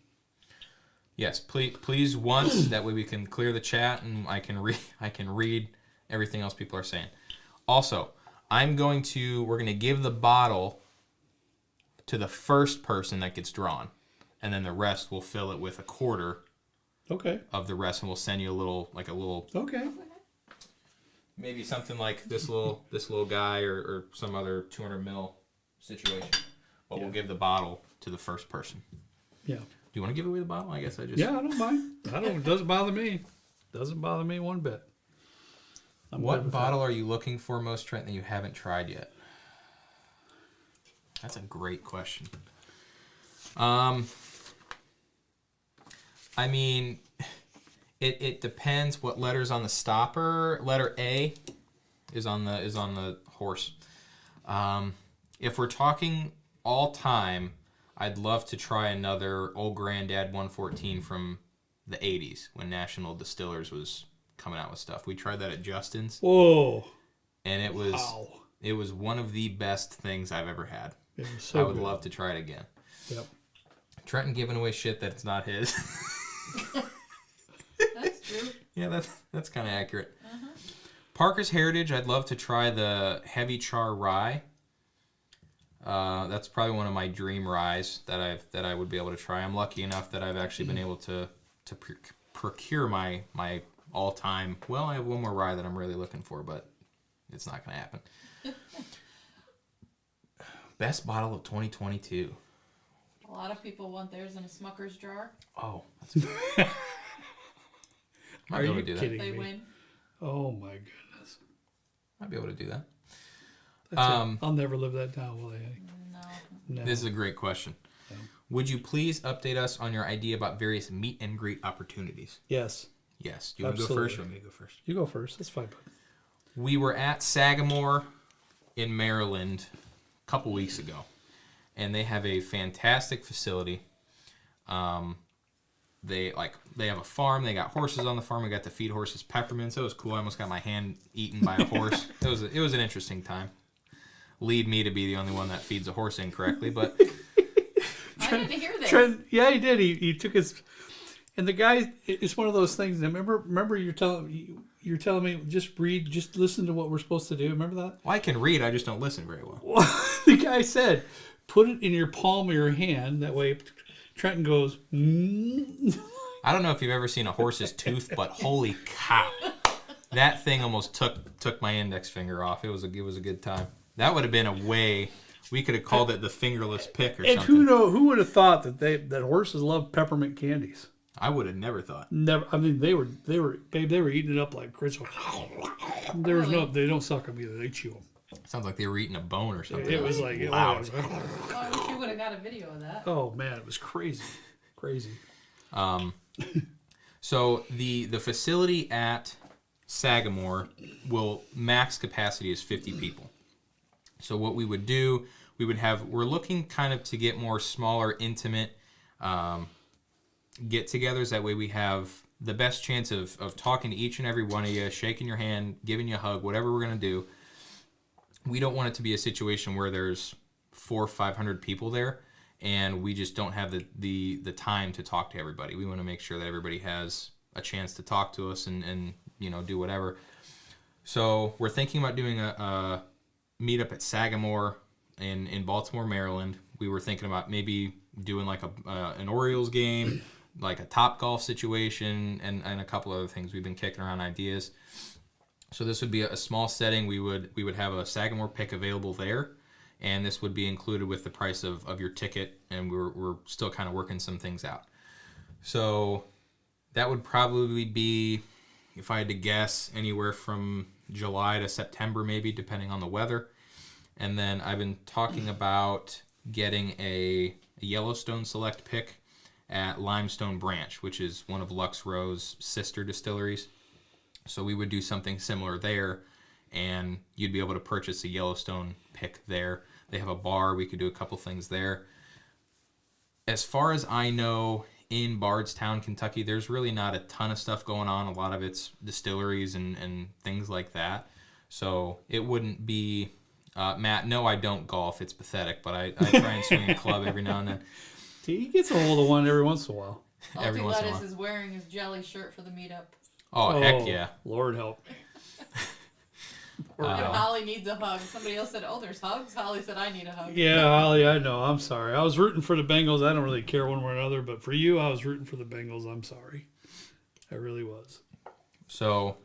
Yes, please once. That way we can clear the chat and I can read everything else people are saying. Also, we're going to give the bottle to the first person that gets drawn, and then the rest will fill it with a quarter. Okay. Of the rest, and we'll send you a little. Okay. Maybe something like this little guy or some other 200 ml situation. But we'll give the bottle to the first person. Yeah. Do you want to give away the bottle? I guess I just. Yeah, I don't mind. It doesn't bother me. Doesn't bother me one bit. What bottle are you looking for most, Trent, that you haven't tried yet? That's a great question. I mean, it depends what letter's on the stopper. Letter A is on the horse. If we're talking all time, I'd love to try another Old Granddad 114 from the 80s when National Distillers was coming out with stuff. We tried that at Justin's. Whoa. And it was one of the best things I've ever had. It was so I would good. love to try it again. Yep. Trenton giving away shit that's not his. That's true. Yeah, that's kind of accurate. Parker's Heritage, I'd love to try the Heavy Char Rye. That's probably one of my dream ryes that I would be able to try. I'm lucky enough that I've actually been able to procure my all-time. Well, I have one more rye that I'm really looking for, but it's not going to happen. Best bottle of 2022. A lot of people want theirs in a Smucker's jar. Oh, that's Are you do kidding They me? win. Oh my goodness. Might be able to do that. That's it. I'll never live that down, will I? No. This is a great question. Yeah. Would you please update us on your idea about various meet and greet opportunities? Yes. Yes. Do you want to go first or want me to go first? You go first. That's fine. We were at Sagamore in Maryland a couple weeks ago, and they have a fantastic facility. They have a farm. They got horses on the farm. We got to feed horses peppermints. It was cool. I almost got my hand eaten by a horse. It was an interesting time. Lead me to be the only one that feeds a horse incorrectly, but I didn't hear this. Yeah, he did. He took his, and the guy. It's one of those things. Remember, you're telling me just read, just listen to what we're supposed to do. Remember that? Well, I can read. I just don't listen very well. The guy said, "Put it in your palm of your hand. That way." Trenton goes, I don't know if you've ever seen a horse's tooth, but holy cow. That thing almost took my index finger off. It was a good time. That would have been a way, we could have called it the fingerless pick or and something. Who would have thought that horses love peppermint candies? I would have never thought. Never. I mean, they were eating it up like crystal. There was no, they don't suck them either. They chew them. Sounds like they were eating a bone or something. It was like loud. Well, I wish you would have got a video of that. Oh man, it was crazy. So the facility at Sagamore will max capacity is 50 people. So what we would do, we're looking kind of to get more smaller, intimate get-togethers. That way we have the best chance of talking to each and every one of you, shaking your hand, giving you a hug, whatever we're going to do. We don't want it to be a situation where there's 400 or 500 people there and we just don't have the time to talk to everybody. We want to make sure that everybody has a chance to talk to us and do whatever. So we're thinking about doing a meetup at Sagamore in Baltimore, Maryland. We were thinking about maybe doing like an Orioles game, like a Topgolf situation, and a couple other things. We've been kicking around ideas. So this would be a small setting. We would have a Sagamore pick available there, and this would be included with the price of your ticket, and we're still kind of working some things out. So that would probably be, if I had to guess, anywhere from July to September maybe, depending on the weather. And then I've been talking about getting a Yellowstone Select pick at Limestone Branch, which is one of Lux Row's sister distilleries. So we would do something similar there, and you'd be able to purchase a Yellowstone pick there. They have a bar. We could do a couple things there. As far as I know, in Bardstown, Kentucky, there's really not a ton of stuff going on. A lot of it's distilleries and things like that. So it wouldn't be... Matt, no, I don't golf. It's pathetic, but I try and swing a club every now and then. He gets a hold of one every once in a while. Every once in a Lettuce while. is wearing his jelly shirt for the meetup. Oh, heck yeah. Lord help. And Holly needs a hug. Somebody else said, there's hugs. Holly said, I need a hug. Yeah, Holly, I know. I'm sorry. I was rooting for the Bengals. I don't really care one way or another, but for you, I was rooting for the Bengals. I'm sorry. I really was. So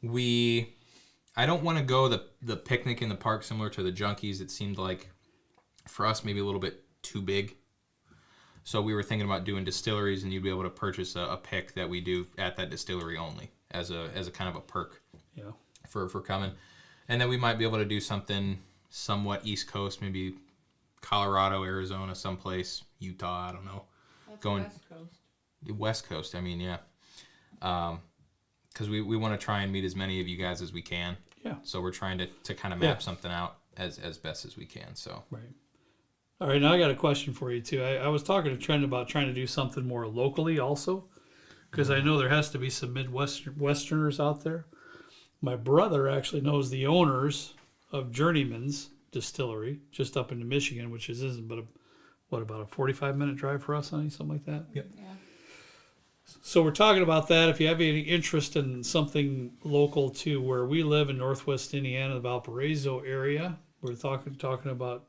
I don't want to go the picnic in the park similar to the Junkies. It seemed like, for us, maybe a little bit too big. So we were thinking about doing distilleries, and you'd be able to purchase a pick that we do at that distillery only as a kind of a perk. Yeah. For coming. And then we might be able to do something somewhat East Coast, maybe Colorado, Arizona, someplace, Utah, I don't know. That's Going West Coast. West Coast, I mean, yeah. Because we want to try and meet as many of you guys as we can. Yeah. So we're trying to kind of map something out as best as we can. So. Right. All right, now I got a question for you, too. I was talking to Trent about trying to do something more locally also, because I know there has to be some Midwesterners out there. My brother actually knows the owners of Journeyman's Distillery, just up into Michigan, which isn't but about a 45-minute drive for us, honey, something like that? Yep. Yeah. So we're talking about that. If you have any interest in something local to where we live in Northwest Indiana, the Valparaiso area, we're talking about,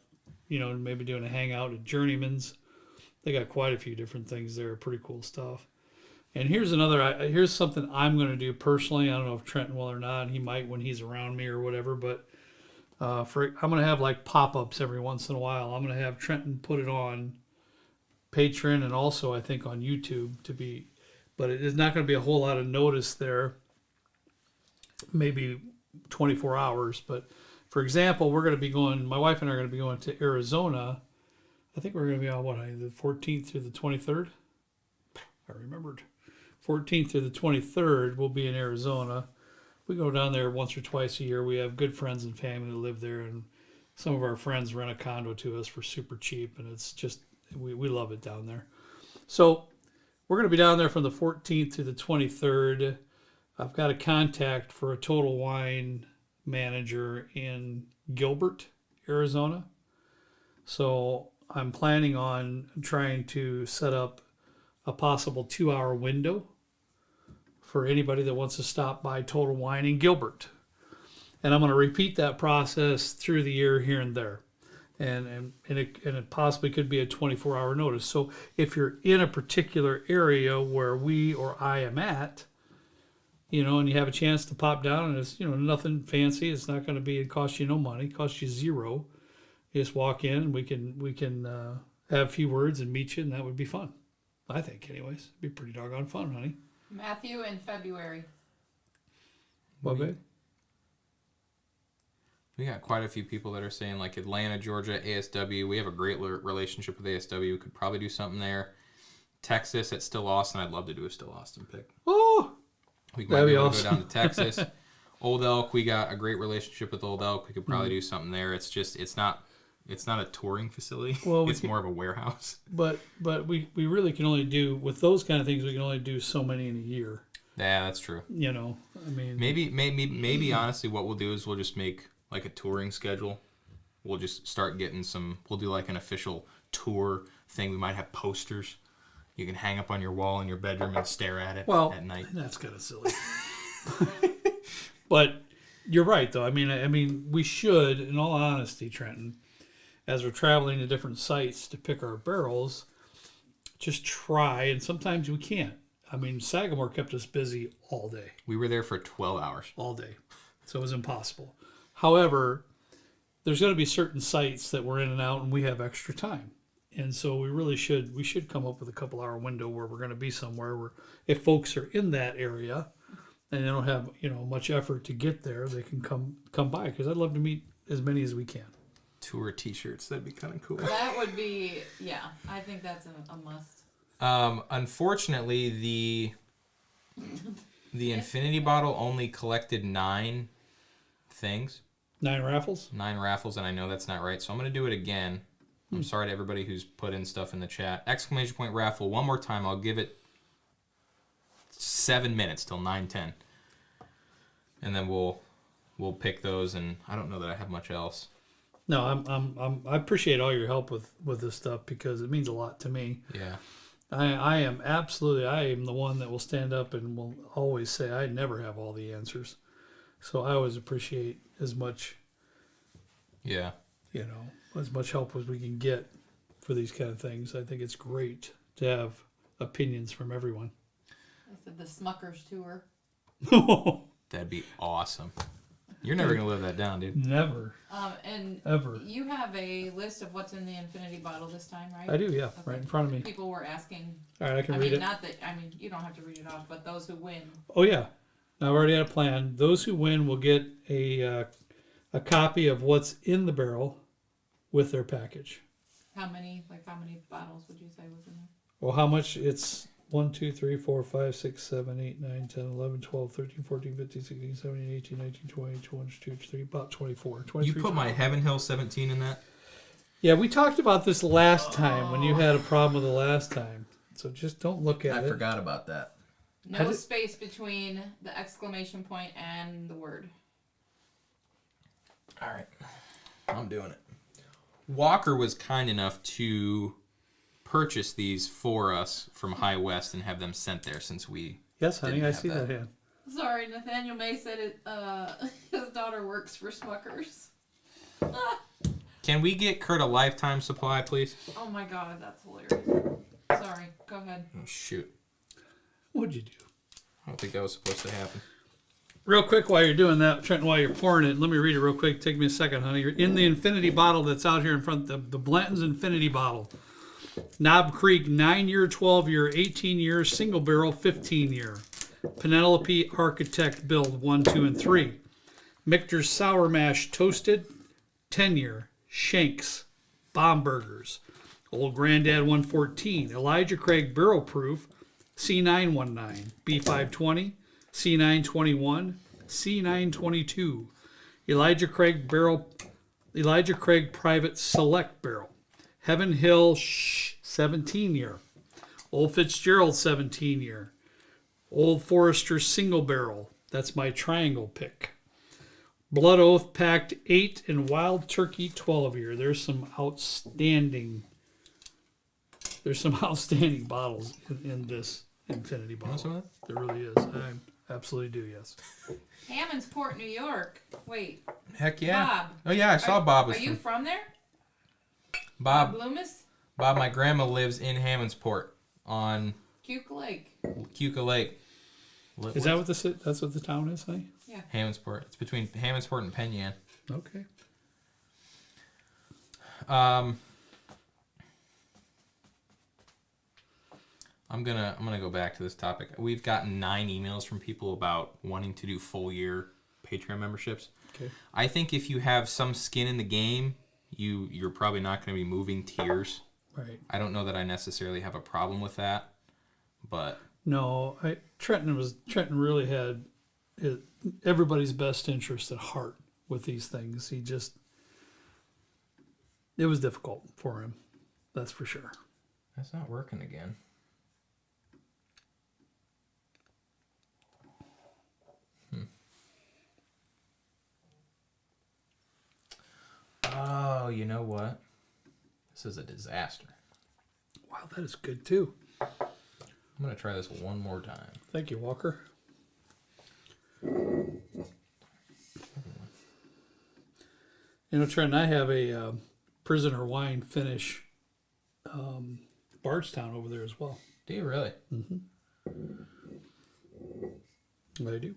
maybe doing a hangout at Journeyman's. They got quite a few different things there, pretty cool stuff. And here's something I'm going to do personally. I don't know if Trenton will or not. He might when he's around me or whatever. But I'm going to have like pop-ups every once in a while. I'm going to have Trenton put it on Patreon and also I think on YouTube but it is not going to be a whole lot of notice there. Maybe 24 hours. But for example, we're going to be going, my wife and I are going to be going to Arizona. I think we're going to be on the 14th through the 23rd. I remembered. 14th through the 23rd, we'll be in Arizona. We go down there once or twice a year. We have good friends and family that live there, and some of our friends rent a condo to us for super cheap, and it's just, we love it down there. So we're going to be down there from the 14th to the 23rd. I've got a contact for a Total Wine manager in Gilbert, Arizona. So I'm planning on trying to set up a possible 2-hour window for anybody that wants to stop by Total Wine in Gilbert. And I'm going to repeat that process through the year here and there. And it possibly could be a 24-hour notice. So if you're in a particular area where we or I am at, and you have a chance to pop down, and it's, nothing fancy. It's not going to it cost you no money. It costs you zero. You just walk in, and we can have a few words and meet you, and that would be fun. I think, anyways. It'd be pretty doggone fun, honey. Matthew in February. What, babe? We got quite a few people that are saying, like, Atlanta, Georgia, ASW. We have a great relationship with ASW. We could probably do something there. Texas at Still Austin. I'd love to do a Still Austin pick. Oh, We might be able to go down to Texas. Old Elk, we got a great relationship with Old Elk. We could probably do something there. It's just, it's not a touring facility. Well, it's more of a warehouse. But we really can only do, with those kind of things, we can only do so many in a year. Yeah, that's true. I mean, maybe honestly, what we'll do is we'll just make like a touring schedule. We'll just start getting we'll do like an official tour thing. We might have posters you can hang up on your wall in your bedroom and stare at it at night. That's kind of silly. But you're right, though. I mean, we should, in all honesty, Trenton, as we're traveling to different sites to pick our barrels, just try, and sometimes we can't. I mean, Sagamore kept us busy all day. We were there for 12 hours. All day. So it was impossible. However, there's going to be certain sites that we're in and out, and we have extra time. And so we should come up with a couple-hour window where we're going to be somewhere where if folks are in that area and they don't have, much effort to get there, they can come by, because I'd love to meet as many as we can. Tour t-shirts, that'd be kind of cool. That would be, I think that's a must. Unfortunately, the Infinity Bottle only collected 9 things. 9 raffles? 9 raffles, and I know that's not right, so I'm going to do it again. I'm sorry to everybody who's put in stuff in the chat. Exclamation point raffle. One more time. I'll give it 7 minutes till 9:10, and then we'll pick those. And I don't know that I have much else. No, I appreciate all your help with this stuff, because it means a lot to me. Yeah. I am the one that will stand up and will always say I never have all the answers. So I always appreciate as much. Yeah. As much help as we can get for these kind of things. I think it's great to have opinions from everyone. I said the Smuckers tour. That'd be awesome. You're never going to live that down, dude. Never. And ever. You have a list of what's in the Infinity Bottle this time, right? I do, yeah. Okay. Right in front of me. People were asking. All right, I can read it. Not that, you don't have to read it off, but those who win. Oh, yeah. I've already had a plan. Those who win will get a copy of what's in the barrel with their package. How many bottles would you say was in there? Well, how much? It's 1, 2, 3, 4, 5, 6, 7, 8, 9, 10, 11, 12, 13, 14, 15, 16, 17, 18, 19, 20, 21, 22, 23, about 24. 23, You put my Heaven Hill 17 in that? Yeah, we talked about this last time when you had a problem with it last time. So just don't look at it. I forgot about that. No space between the exclamation point and the word. All right. I'm doing it. Walker was kind enough to purchase these for us from High West and have them sent there since we Yes, honey, didn't I have see that hand. Sorry, Nathaniel May said his daughter works for Smuckers. Can we get Kurt a lifetime supply, please? Oh my god, that's hilarious. Sorry, go ahead. Oh, shoot. What'd you do? I don't think that was supposed to happen. Real quick, while you're doing that, Trenton, while you're pouring it, let me read it real quick. Take me a second, honey. You're in the Infinity Bottle that's out here in front of the Blanton's Infinity Bottle. Knob Creek, 9-year, 12-year, 18-year, single barrel, 15-year. Penelope Architect Build 1, 2, and 3. Michter's Sour Mash Toasted, 10-year. Shanks, Bomb Burgers. Old Granddad 114, Elijah Craig Barrel Proof, C919, B520, C921, C922. Elijah Craig Private Select Barrel. Heaven Hill 17-year. Old Fitzgerald 17-year. Old Forester Single Barrel. That's my triangle pick. Blood Oath Packed 8 and Wild Turkey 12-year. There's some outstanding bottles in this Infinity bottle. some of There really is. I absolutely do, yes. Hammondsport, New York. Wait, Heck yeah. Bob. Oh yeah, I saw Bob was Are you from there? Bob. Loomis? Bob, my grandma lives in Hammondsport on Cuke Lake. Cuca Lake. Is that what that's what the town is, honey? Yeah. Hammondsport? It's between Hammondsport and Penn Yan. Okay. I'm gonna go back to this topic. We've gotten 9 emails from people about wanting to do full year Patreon memberships. Okay. I think if you have some skin in the game, you're probably not going to be moving tiers. Right. I don't know that I necessarily have a problem with that, but No, Trenton really had everybody's best interest at heart with these things. It was difficult for him. That's for sure. that's not working again. Oh, you know what? This is a disaster. Wow, that is good too. I'm going to try this one more time. Thank you, Walker. You know, Trent, I have a prisoner wine finish Bardstown over there as well. Do you really? I do.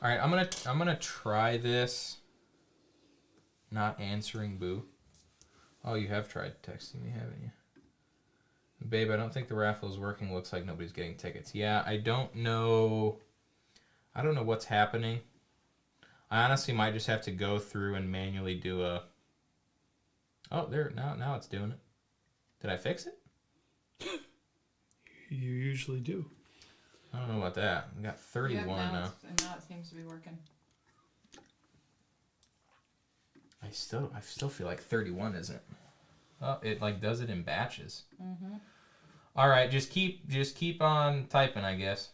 All right, I'm gonna try this. Not answering Boo. Oh, you have tried texting me, haven't you? Babe, I don't think the raffle is working. Looks like nobody's getting tickets. Yeah, I don't know. I don't know what's happening. I honestly might just have to go through and manually do a. Oh, there now it's doing it. Did I fix it? You usually do. I don't know about that. We got 31 now. And now it seems to be working. I still feel like 31 isn't. Oh, it like does it in batches. Mm-hmm. All right, just keep on typing, I guess.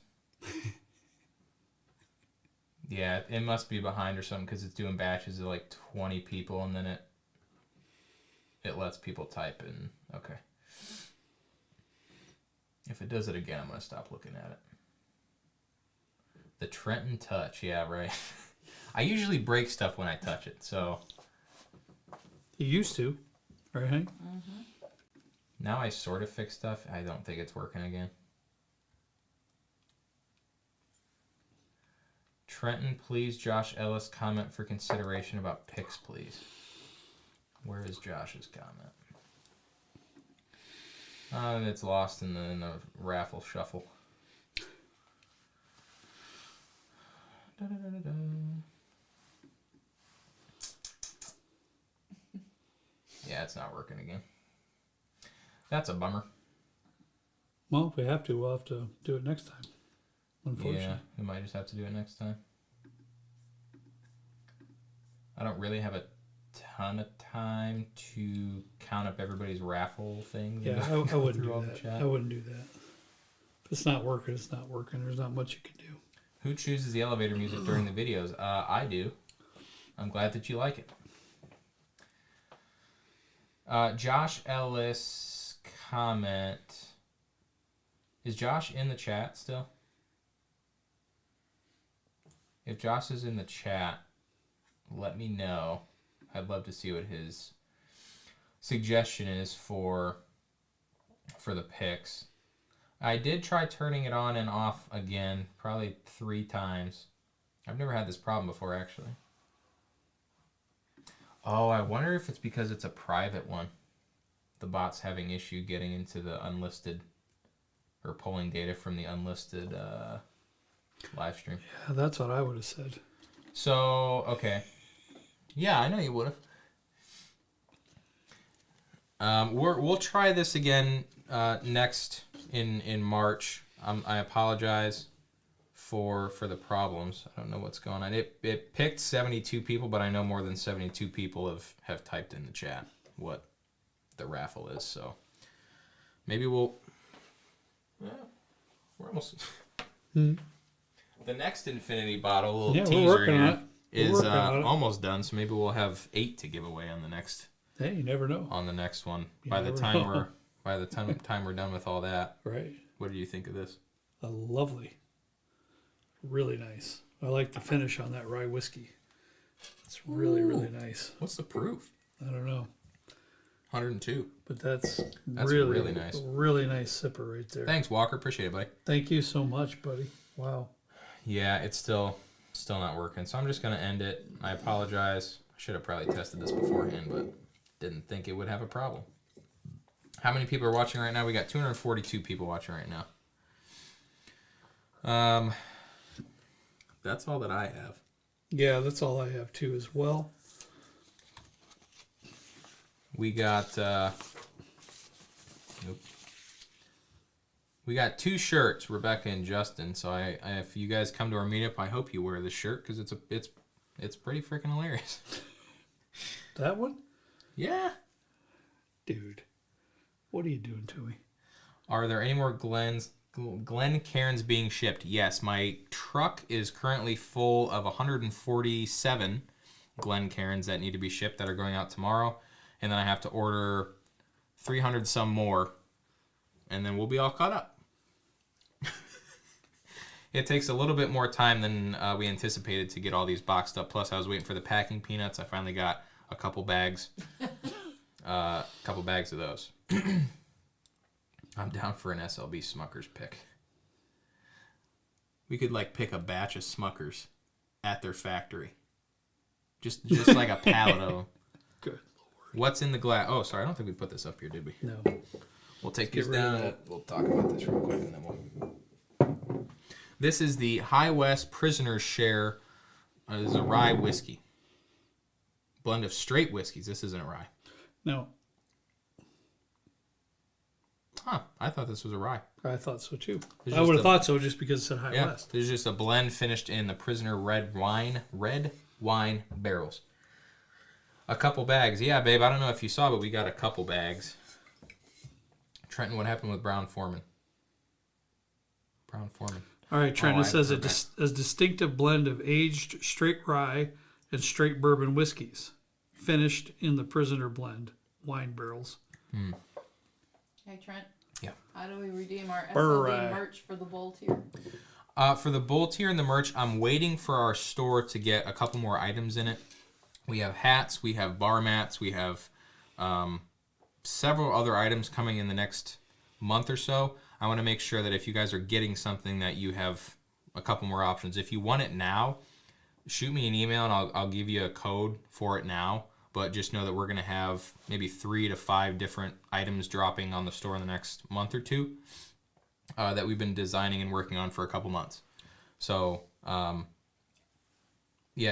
Yeah, it must be behind or something because it's doing batches of like 20 people and then it lets people type in. Okay. If it does it again, I'm gonna stop looking at it. The Trenton touch, yeah, right. I usually break stuff when I touch it, so. You used to, right, Hank? Mm-hmm. Now I sort of fix stuff. I don't think it's working again. Trenton, please, Josh Ellis, comment for consideration about picks, please. Where is Josh's comment? It's lost in the raffle shuffle. Da-da-da-da-da. Yeah, it's not working again. That's a bummer. Well, if we have to, we'll have to do it next time. Unfortunately. Yeah, we might just have to do it next time. I don't really have a ton of time to count up everybody's raffle things. Yeah, I wouldn't through all do the that. chat. I wouldn't do that. If it's not working, it's not working. There's not much you can do. Who chooses the elevator music during the videos? I do. I'm glad that you like it. Josh Ellis comment. Is Josh in the chat still? If Josh is in the chat, let me know. I'd love to see what his suggestion is for the picks. I did try turning it on and off again, probably 3 times. I've never had this problem before, actually. Oh, I wonder if it's because it's a private one. The bot's having issue getting into the unlisted, or pulling data from the unlisted live stream. Yeah, that's what I would have said. So, okay. Yeah, I know you would have. We'll try this again next in March. I apologize for the problems. I don't know what's going on. It picked 72 people, but I know more than 72 people have typed in the chat what the raffle is. So maybe we'll. Yeah, we're almost. The next infinity bottle, little teaser we're working here, on it. is almost done. So maybe we'll have 8 to give away on the next. Hey, you never know. On the next one, You by the never time know. we're done with all that. Right. What do you think of this? Lovely. Really nice. I like the finish on that rye whiskey. It's really, really nice. What's the proof? I don't know. 102. But that's really nice. Really nice sipper right there. Thanks, Walker. Appreciate it, buddy. Thank you so much, buddy. Wow. Yeah, it's still not working. So I'm just gonna end it. I apologize. I should have probably tested this beforehand, but didn't think it would have a problem. How many people are watching right now? We got 242 people watching right now. That's all that I have. Yeah, that's all I have too as well. We got we got 2 shirts, Rebecca and Justin. So I if you guys come to our meetup, I hope you wear this shirt because it's pretty freaking hilarious. That one? Yeah. Dude, what are you doing to me? Are there any more Glen Cairns being shipped? Yes, my truck is currently full of 147 Glen Cairns that need to be shipped that are going out tomorrow. And then I have to order 300 some more. And then we'll be all caught up. It takes a little bit more time than we anticipated to get all these boxed up. Plus, I was waiting for the packing peanuts. I finally got a couple bags. Of those. I'm down for an SLB Smuckers pick. We could pick a batch of Smuckers at their factory. Just like a pallet of them. Good Lord. What's in the glass? Oh, sorry, I don't think we put this up here, did we? No. We'll take Get these rid of down. that. We'll talk about this real quick and then we'll. This is the High West Prisoner's Share. This is a rye whiskey. Blend of straight whiskeys. This isn't a rye. No. Huh. I thought this was a rye. I thought so too. It's I just would have a- thought so just because it said High Yeah, West. there's just a blend finished in the Prisoner red wine barrels. A couple bags. Yeah, babe, I don't know if you saw, but we got a couple bags. Trenton, what happened with Brown Foreman? All right, Trent, Oh, it says a okay. distinctive blend of aged straight rye and straight bourbon whiskeys, finished in the Prisoner blend wine barrels. Hey, Trent. Yeah. How do we redeem our Brr. SLB merch for the bowl tier? For the bull tier and the merch, I'm waiting for our store to get a couple more items in it. We have hats, we have bar mats, we have several other items coming in the next month or so. I want to make sure that if you guys are getting something that you have a couple more options. If you want it now, shoot me an email and I'll give you a code for it now. But just know that we're going to have maybe 3 to 5 different items dropping on the store in the next month or two that we've been designing and working on for a couple months. So, yeah,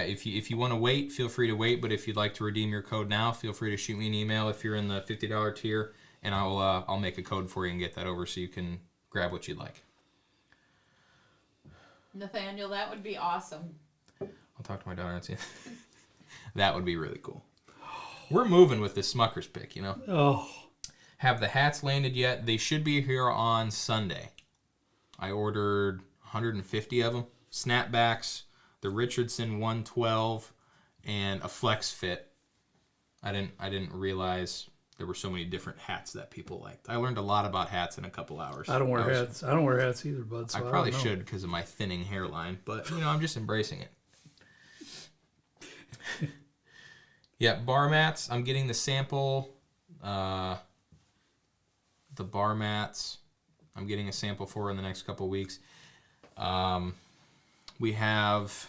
if you want to wait, feel free to wait. But if you'd like to redeem your code now, feel free to shoot me an email if you're in the $50 tier, and I'll make a code for you and get that over so you can grab what you'd like. Nathaniel, that would be awesome. I'll talk to my daughter and see. That would be really cool. We're moving with this Smuckers pick, you know. Oh, Have the hats landed yet? They should be here on Sunday. I ordered 150 of them. Snapbacks, the Richardson 112, and a Flex Fit. I didn't realize there were so many different hats that people liked. I learned a lot about hats in a couple hours. I don't wear hats. I don't wear hats either, bud. So I I probably don't know. should because of my thinning hairline, but I'm just embracing it. Yeah, bar mats. I'm getting the sample. The bar mats. I'm getting a sample for in the next couple weeks. We have.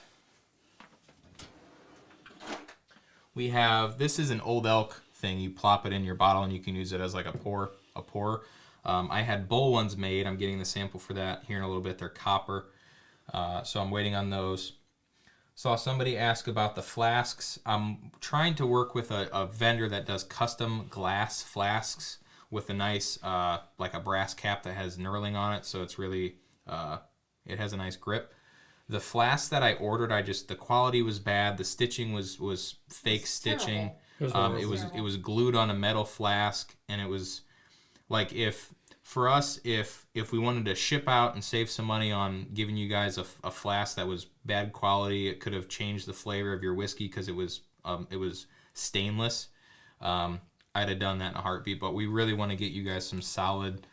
This is an Old Elk thing. You plop it in your bottle and you can use it as like a pour. I had bowl ones made. I'm getting the sample for that here in a little bit. They're copper. So I'm waiting on those. Saw somebody ask about the flasks. I'm trying to work with a vendor that does custom glass flasks with a nice, like a brass cap that has knurling on it, so it's really, it has a nice grip. The flask that I ordered, the quality was bad. The stitching was fake stitching. It was glued on a metal flask, and it was like if we wanted to ship out and save some money on giving you guys a flask that was bad quality, it could have changed the flavor of your whiskey because it was stainless. I'd have done that in a heartbeat, but we really want to get you guys some solid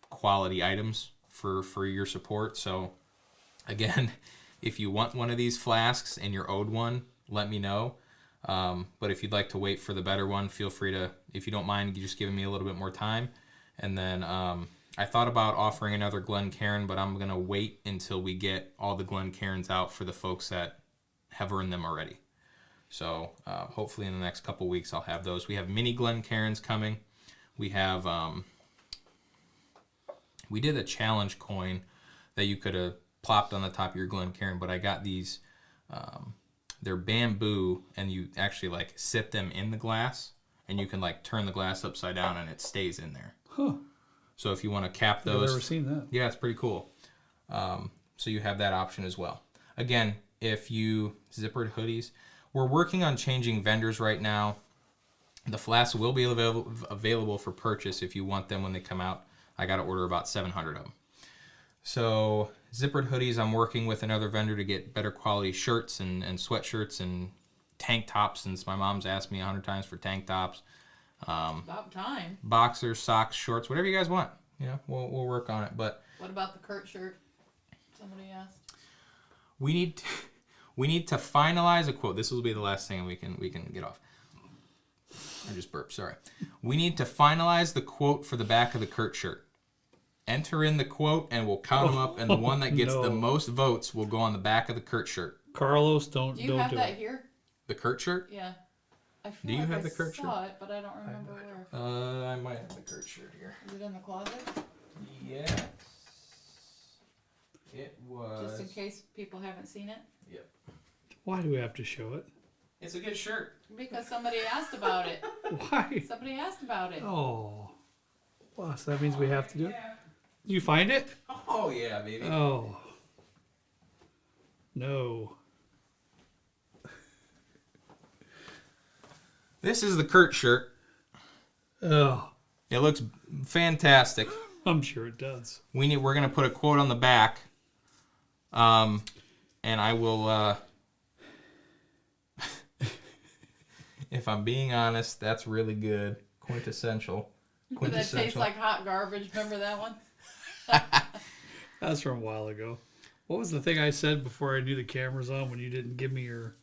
quality items for your support. So again, if you want one of these flasks and you're owed one, let me know. But if you'd like to wait for the better one, feel free to, if you don't mind, just giving me a little bit more time. And then I thought about offering another Glencairn, but I'm going to wait until we get all the Glencairns out for the folks that have earned them already. So hopefully in the next couple weeks I'll have those. We have mini Glencairns coming. We have... we did a challenge coin that you could have plopped on the top of your Glencairn, but I got these, they're bamboo, and you actually like sit them in the glass, and you can like turn the glass upside down and it stays in there. Huh. So if you want to cap those. I've never seen that. Yeah, it's pretty cool. So you have that option as well. Again, if you zippered hoodies, we're working on changing vendors right now. The flasks will be available for purchase if you want them when they come out. I got to order about 700 of them. So zippered hoodies, I'm working with another vendor to get better quality shirts and sweatshirts and tank tops, since my mom's asked me 100 times for tank tops. About time. Boxers, socks, shorts, whatever you guys want. You know, we'll work on it. But what about the Kurt shirt? Somebody asked. We need to finalize a quote. This will be the last thing we can get off. I just burped, sorry. We need to finalize the quote for the back of the Kurt shirt. Enter in the quote and we'll count them up, and the one that gets the most votes will go on the back of the Kurt shirt. Carlos, don't do you have that here? The Kurt shirt? Yeah. I feel do you like have the Kurt shirt? I saw it, but I don't remember where. I might have the Kurt shirt here. Is it in the closet? Yes. It was. Just in case people haven't seen it? Yep. Why do we have to show it? It's a good shirt. Because somebody asked about it. Why? Somebody asked about it. Oh. Well, so that means we have to do it? You find it? Oh, yeah, baby. Oh. No. This is the Kurt shirt. Oh. It looks fantastic. I'm sure it does. We're going to put a quote on the back. And I will... if I'm being honest, that's really good. Quintessential. That tastes like hot garbage. Remember that one? That's from a while ago. What was the thing I said before I knew the camera's on when you didn't give me your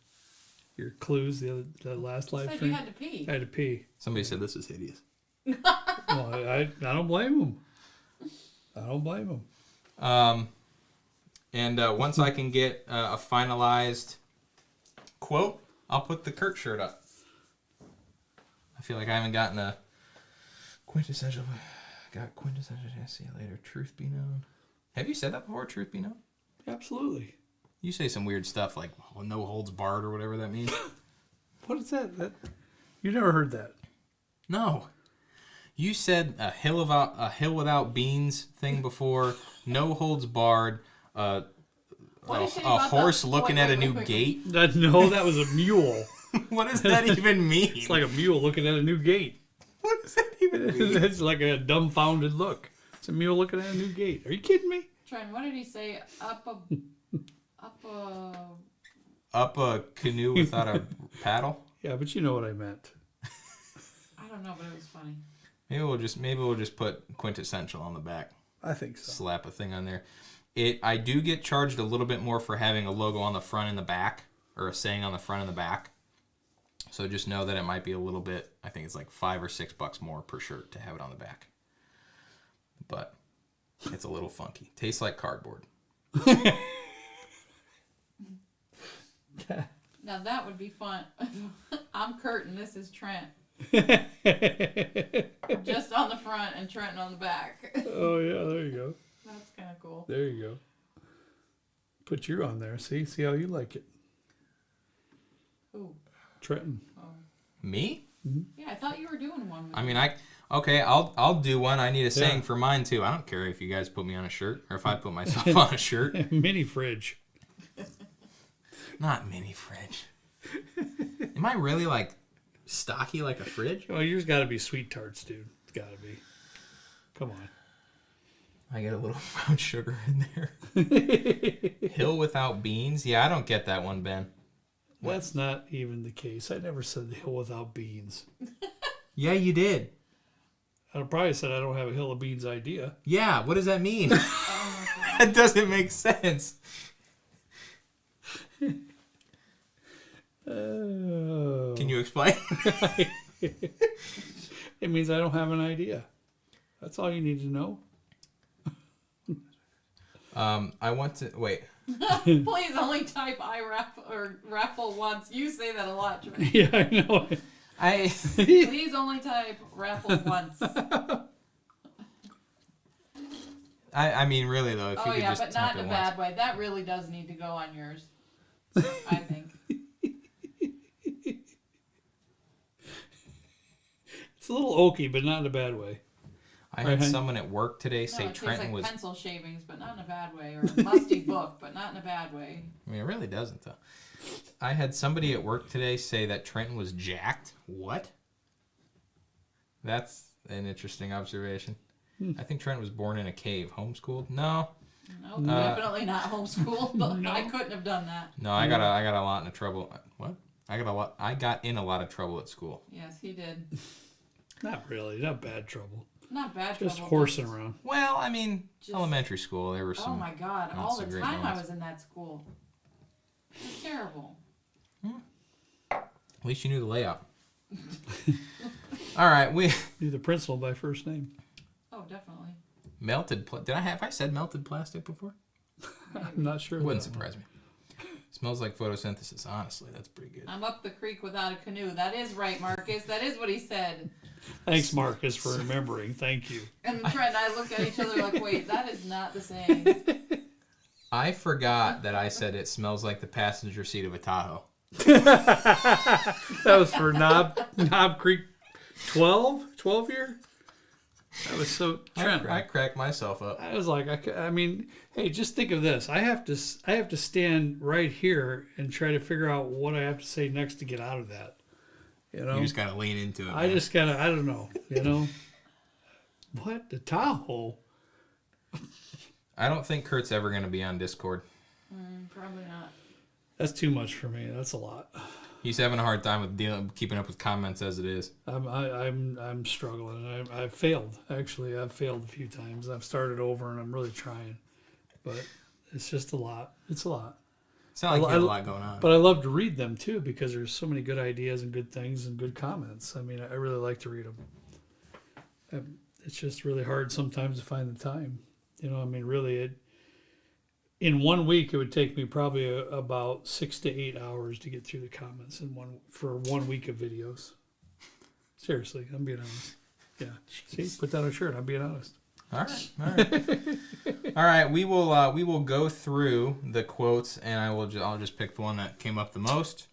clues the last live stream? You had to pee. I had to pee. Somebody said this is hideous. Well, I don't blame them. I don't blame them. And once I can get a finalized quote, I'll put the Kurt shirt up. I feel like I haven't gotten a quintessential. Got quintessential. See you later. Truth be known. Have you said that before? Truth be known. Absolutely. You say some weird stuff like no holds barred or whatever that means. What is that? You never heard that? No. You said a hill without beans thing before. No holds barred. A horse looking at a new gate. No, that was a mule. What does that even mean? It's like a mule looking at a new gate. What does that even mean? It's like a dumbfounded look. It's a mule looking at a new gate. Are you kidding me? Trent, what did he say? Up a canoe without a paddle? Yeah, but you know what I meant. I don't know, but it was funny. Maybe we'll just put quintessential on the back. I think so. Slap a thing on there. I do get charged a little bit more for having a logo on the front and the back, or a saying on the front and the back. So just know that it might be a little bit, I think it's like $5 or $6 more per shirt to have it on the back. But it's a little funky. Tastes like cardboard. Now that would be fun. I'm Kurt and this is Trent. Just on the front and Trent on the back. Oh, yeah, there you go. That's kind of cool. There you go. Put you on there. See how you like it. Ooh. Trenton. Oh. Me? Yeah, I thought you were doing one. I mean, okay, I'll do one. I need a saying for mine too. I don't care if you guys put me on a shirt or if I put myself on a shirt. Mini fridge. Not mini fridge. Am I really like stocky like a fridge? Oh, yours got to be sweet tarts, dude. It's got to be. Come on. I get a little brown sugar in there. Hill without beans? Yeah, I don't get that one, Ben. That's not even the case. I never said the hill without beans. Yeah, you did. I probably said I don't have a hill of beans idea. Yeah, what does that mean? Oh my God. That doesn't make sense. Can you explain? It means I don't have an idea. That's all you need to know. I want to wait. Please only type raffle once. You say that a lot, Trent. Yeah, I know. Please only type raffle once. I mean, really though, if you could just but type not in it a once. bad way. That really does need to go on yours. I think. It's a little oaky, but not in a bad way. I had someone at work today No, say it tastes Trenton like was. pencil shavings, but not in a bad way, or a musty book, but not in a bad way. I mean, it really doesn't though. I had somebody at work today say that Trenton was jacked. What? That's an interesting observation. I think Trent was born in a cave. Homeschooled? No. Nope, definitely not homeschooled. No. I couldn't have done that. No, I got a lot in trouble. What? I got in a lot of trouble at school. Yes, he did. Not really. Not bad trouble. Not bad Just trouble. horsing around. Well, I mean, Just- elementary school, there were some. Oh my God! not All so the great time I moments. was in that school. It was terrible. At least you knew the layout. All right, we Knew the principal by first name. Oh, definitely. have I said melted plastic before? I'm not sure. It wouldn't that surprise me. Smells like photosynthesis. Honestly, that's pretty good. I'm up the creek without a canoe. That is right, Marcus. That is what he said. one. Thanks, Marcus, for remembering. Thank you. And Trent and I looked at each other like, wait, that is not the same. I forgot that I said it smells like the passenger seat of a Tahoe. That was for Knob Creek 12 year. That was so Trent. I cracked myself up. I was like, I mean, hey, just think of this. I have to stand right here and try to figure out what I have to say next to get out of that. You know, You just gotta lean into it. I man. just gotta. I don't know. You know, what the Tahoe? I don't think Kurt's ever gonna be on Discord. Probably not. That's too much for me. That's a lot. He's having a hard time with keeping up with comments as it is. I'm struggling. I've failed. Actually, I've failed a few times. I've started over, and I'm really trying, but it's just a lot. It's a lot. It's not like you have a lot going on. But I love to read them too because there's so many good ideas and good things and good comments. I mean, I really like to read them. It's just really hard sometimes to find the time. You know, I mean, really, in 1 week it would take me probably about 6 to 8 hours to get through the comments for 1 week of videos. Seriously, I'm being honest. Yeah. See, put that on a shirt. I'm being honest. All right. All right. We will go through the quotes, and I'll just pick the one that came up the most.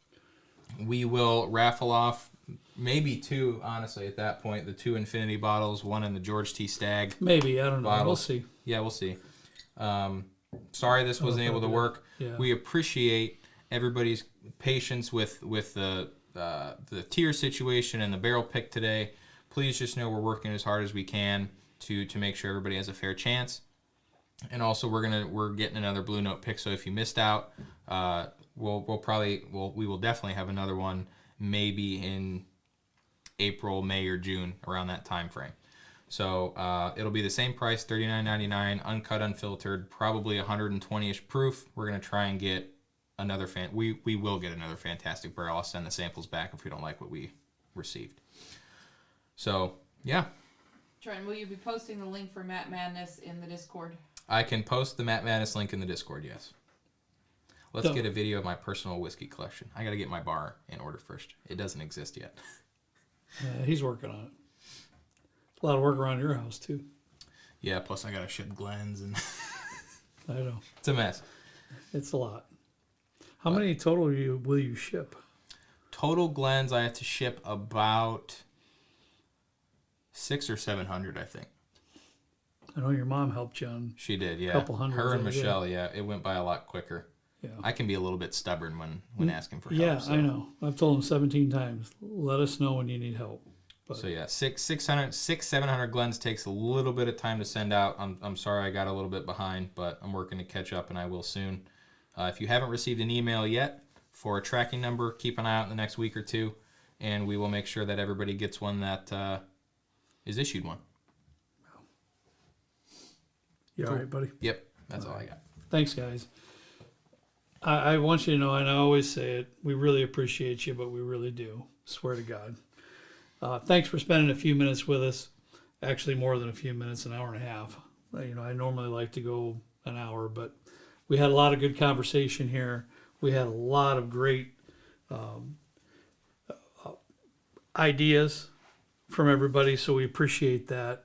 We will raffle off maybe two, honestly, at that point, the 2 infinity bottles, one in the George T. Stagg. Maybe, I don't know. Bottle. We'll see. Yeah, we'll see. Sorry this wasn't able to work. Yeah. We appreciate everybody's patience with the tier situation and the barrel pick today. Please just know we're working as hard as we can to make sure everybody has a fair chance. And also we're getting another Blue Note pick, so if you missed out, we will definitely have another one maybe in April, May, or June, around that time frame. So it'll be the same price, $39.99, uncut, unfiltered, probably 120-ish proof. We're gonna try and get another we will get another fantastic barrel. I'll send the samples back if we don't like what we received. So yeah, Trent, will you be posting the link for Matt Madness in the Discord? I can post the Matt Madness link in the Discord. Yes. Let's get a video of my personal whiskey collection. I gotta get my bar in order first. It doesn't exist yet. He's working on it. A lot of work around your house too. Yeah. Plus I gotta ship Glens and I know. it's a mess. It's a lot. How many total will you ship? Total Glens, I have to ship about 600 or 700, I think. I know your mom helped you on. She did, yeah. Couple hundred Her and the other day. Michelle, yeah. It went by a lot quicker. Yeah. I can be a little bit stubborn when asking for help. Yeah, So. I know. I've told them 17 times. Let us know when you need help. But So yeah, 700 Glens takes a little bit of time to send out. I'm sorry I got a little bit behind, but I'm working to catch up, and I will soon. If you haven't received an email yet for a tracking number, keep an eye out in the next week or two, and we will make sure that everybody gets one that is issued one. you all right, buddy? Yep, that's all I got. Thanks, guys. I want you to know, and I always say it, we really appreciate you, but we really do. Swear to God. Thanks for spending a few minutes with us. Actually, more than a few minutes, an hour and a half. I normally like to go an hour, but we had a lot of good conversation here. We had a lot of great ideas from everybody, so we appreciate that.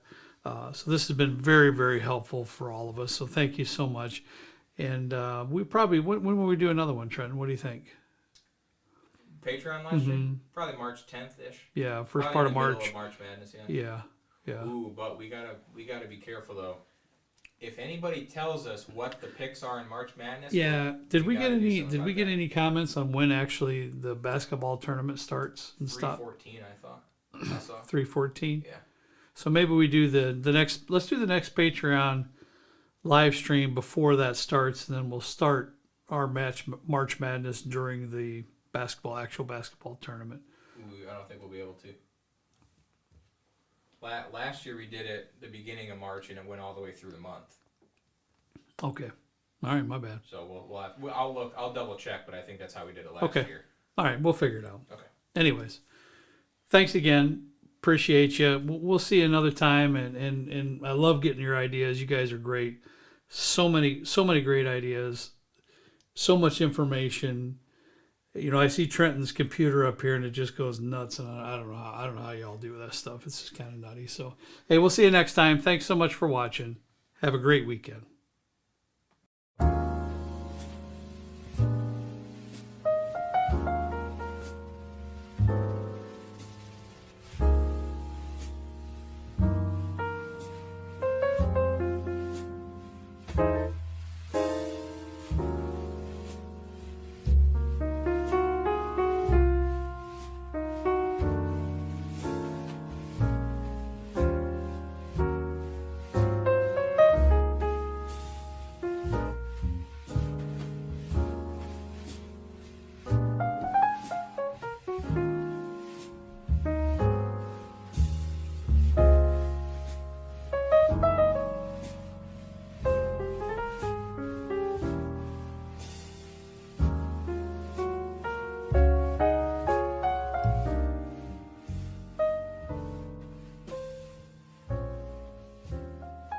So this has been very, very helpful for all of us. So thank you so much. And we probably, when will we do another one, Trenton? What do you think? Patreon live stream? Probably March 10th-ish. Yeah, first Probably part in of the middle March. of March Madness, yeah. Yeah. Ooh, but we gotta be careful though. If anybody tells us what the picks are in March Madness, Yeah. Did we get gotta do any? something Did we about get that. any comments on when actually the basketball tournament starts and stuff? 314, I thought. I saw. 3:14. Yeah. So maybe we do the next. Let's do the next Patreon live stream before that starts, and then we'll start our March Madness during the actual basketball tournament. Ooh, I don't think we'll be able to. Last year we did it the beginning of March and it went all the way through the month. Okay. All right. My bad. So I'll double check, but I think that's how we did it last year. All right. We'll figure it out. Okay. Anyways, thanks again. Appreciate you. We'll see you another time, and I love getting your ideas. You guys are great. So many great ideas. So much information. I see Trenton's computer up here, and it just goes nuts. And I don't know how y'all do that stuff. It's just kind of nutty. So, hey, we'll see you next time. Thanks so much for watching. Have a great weekend.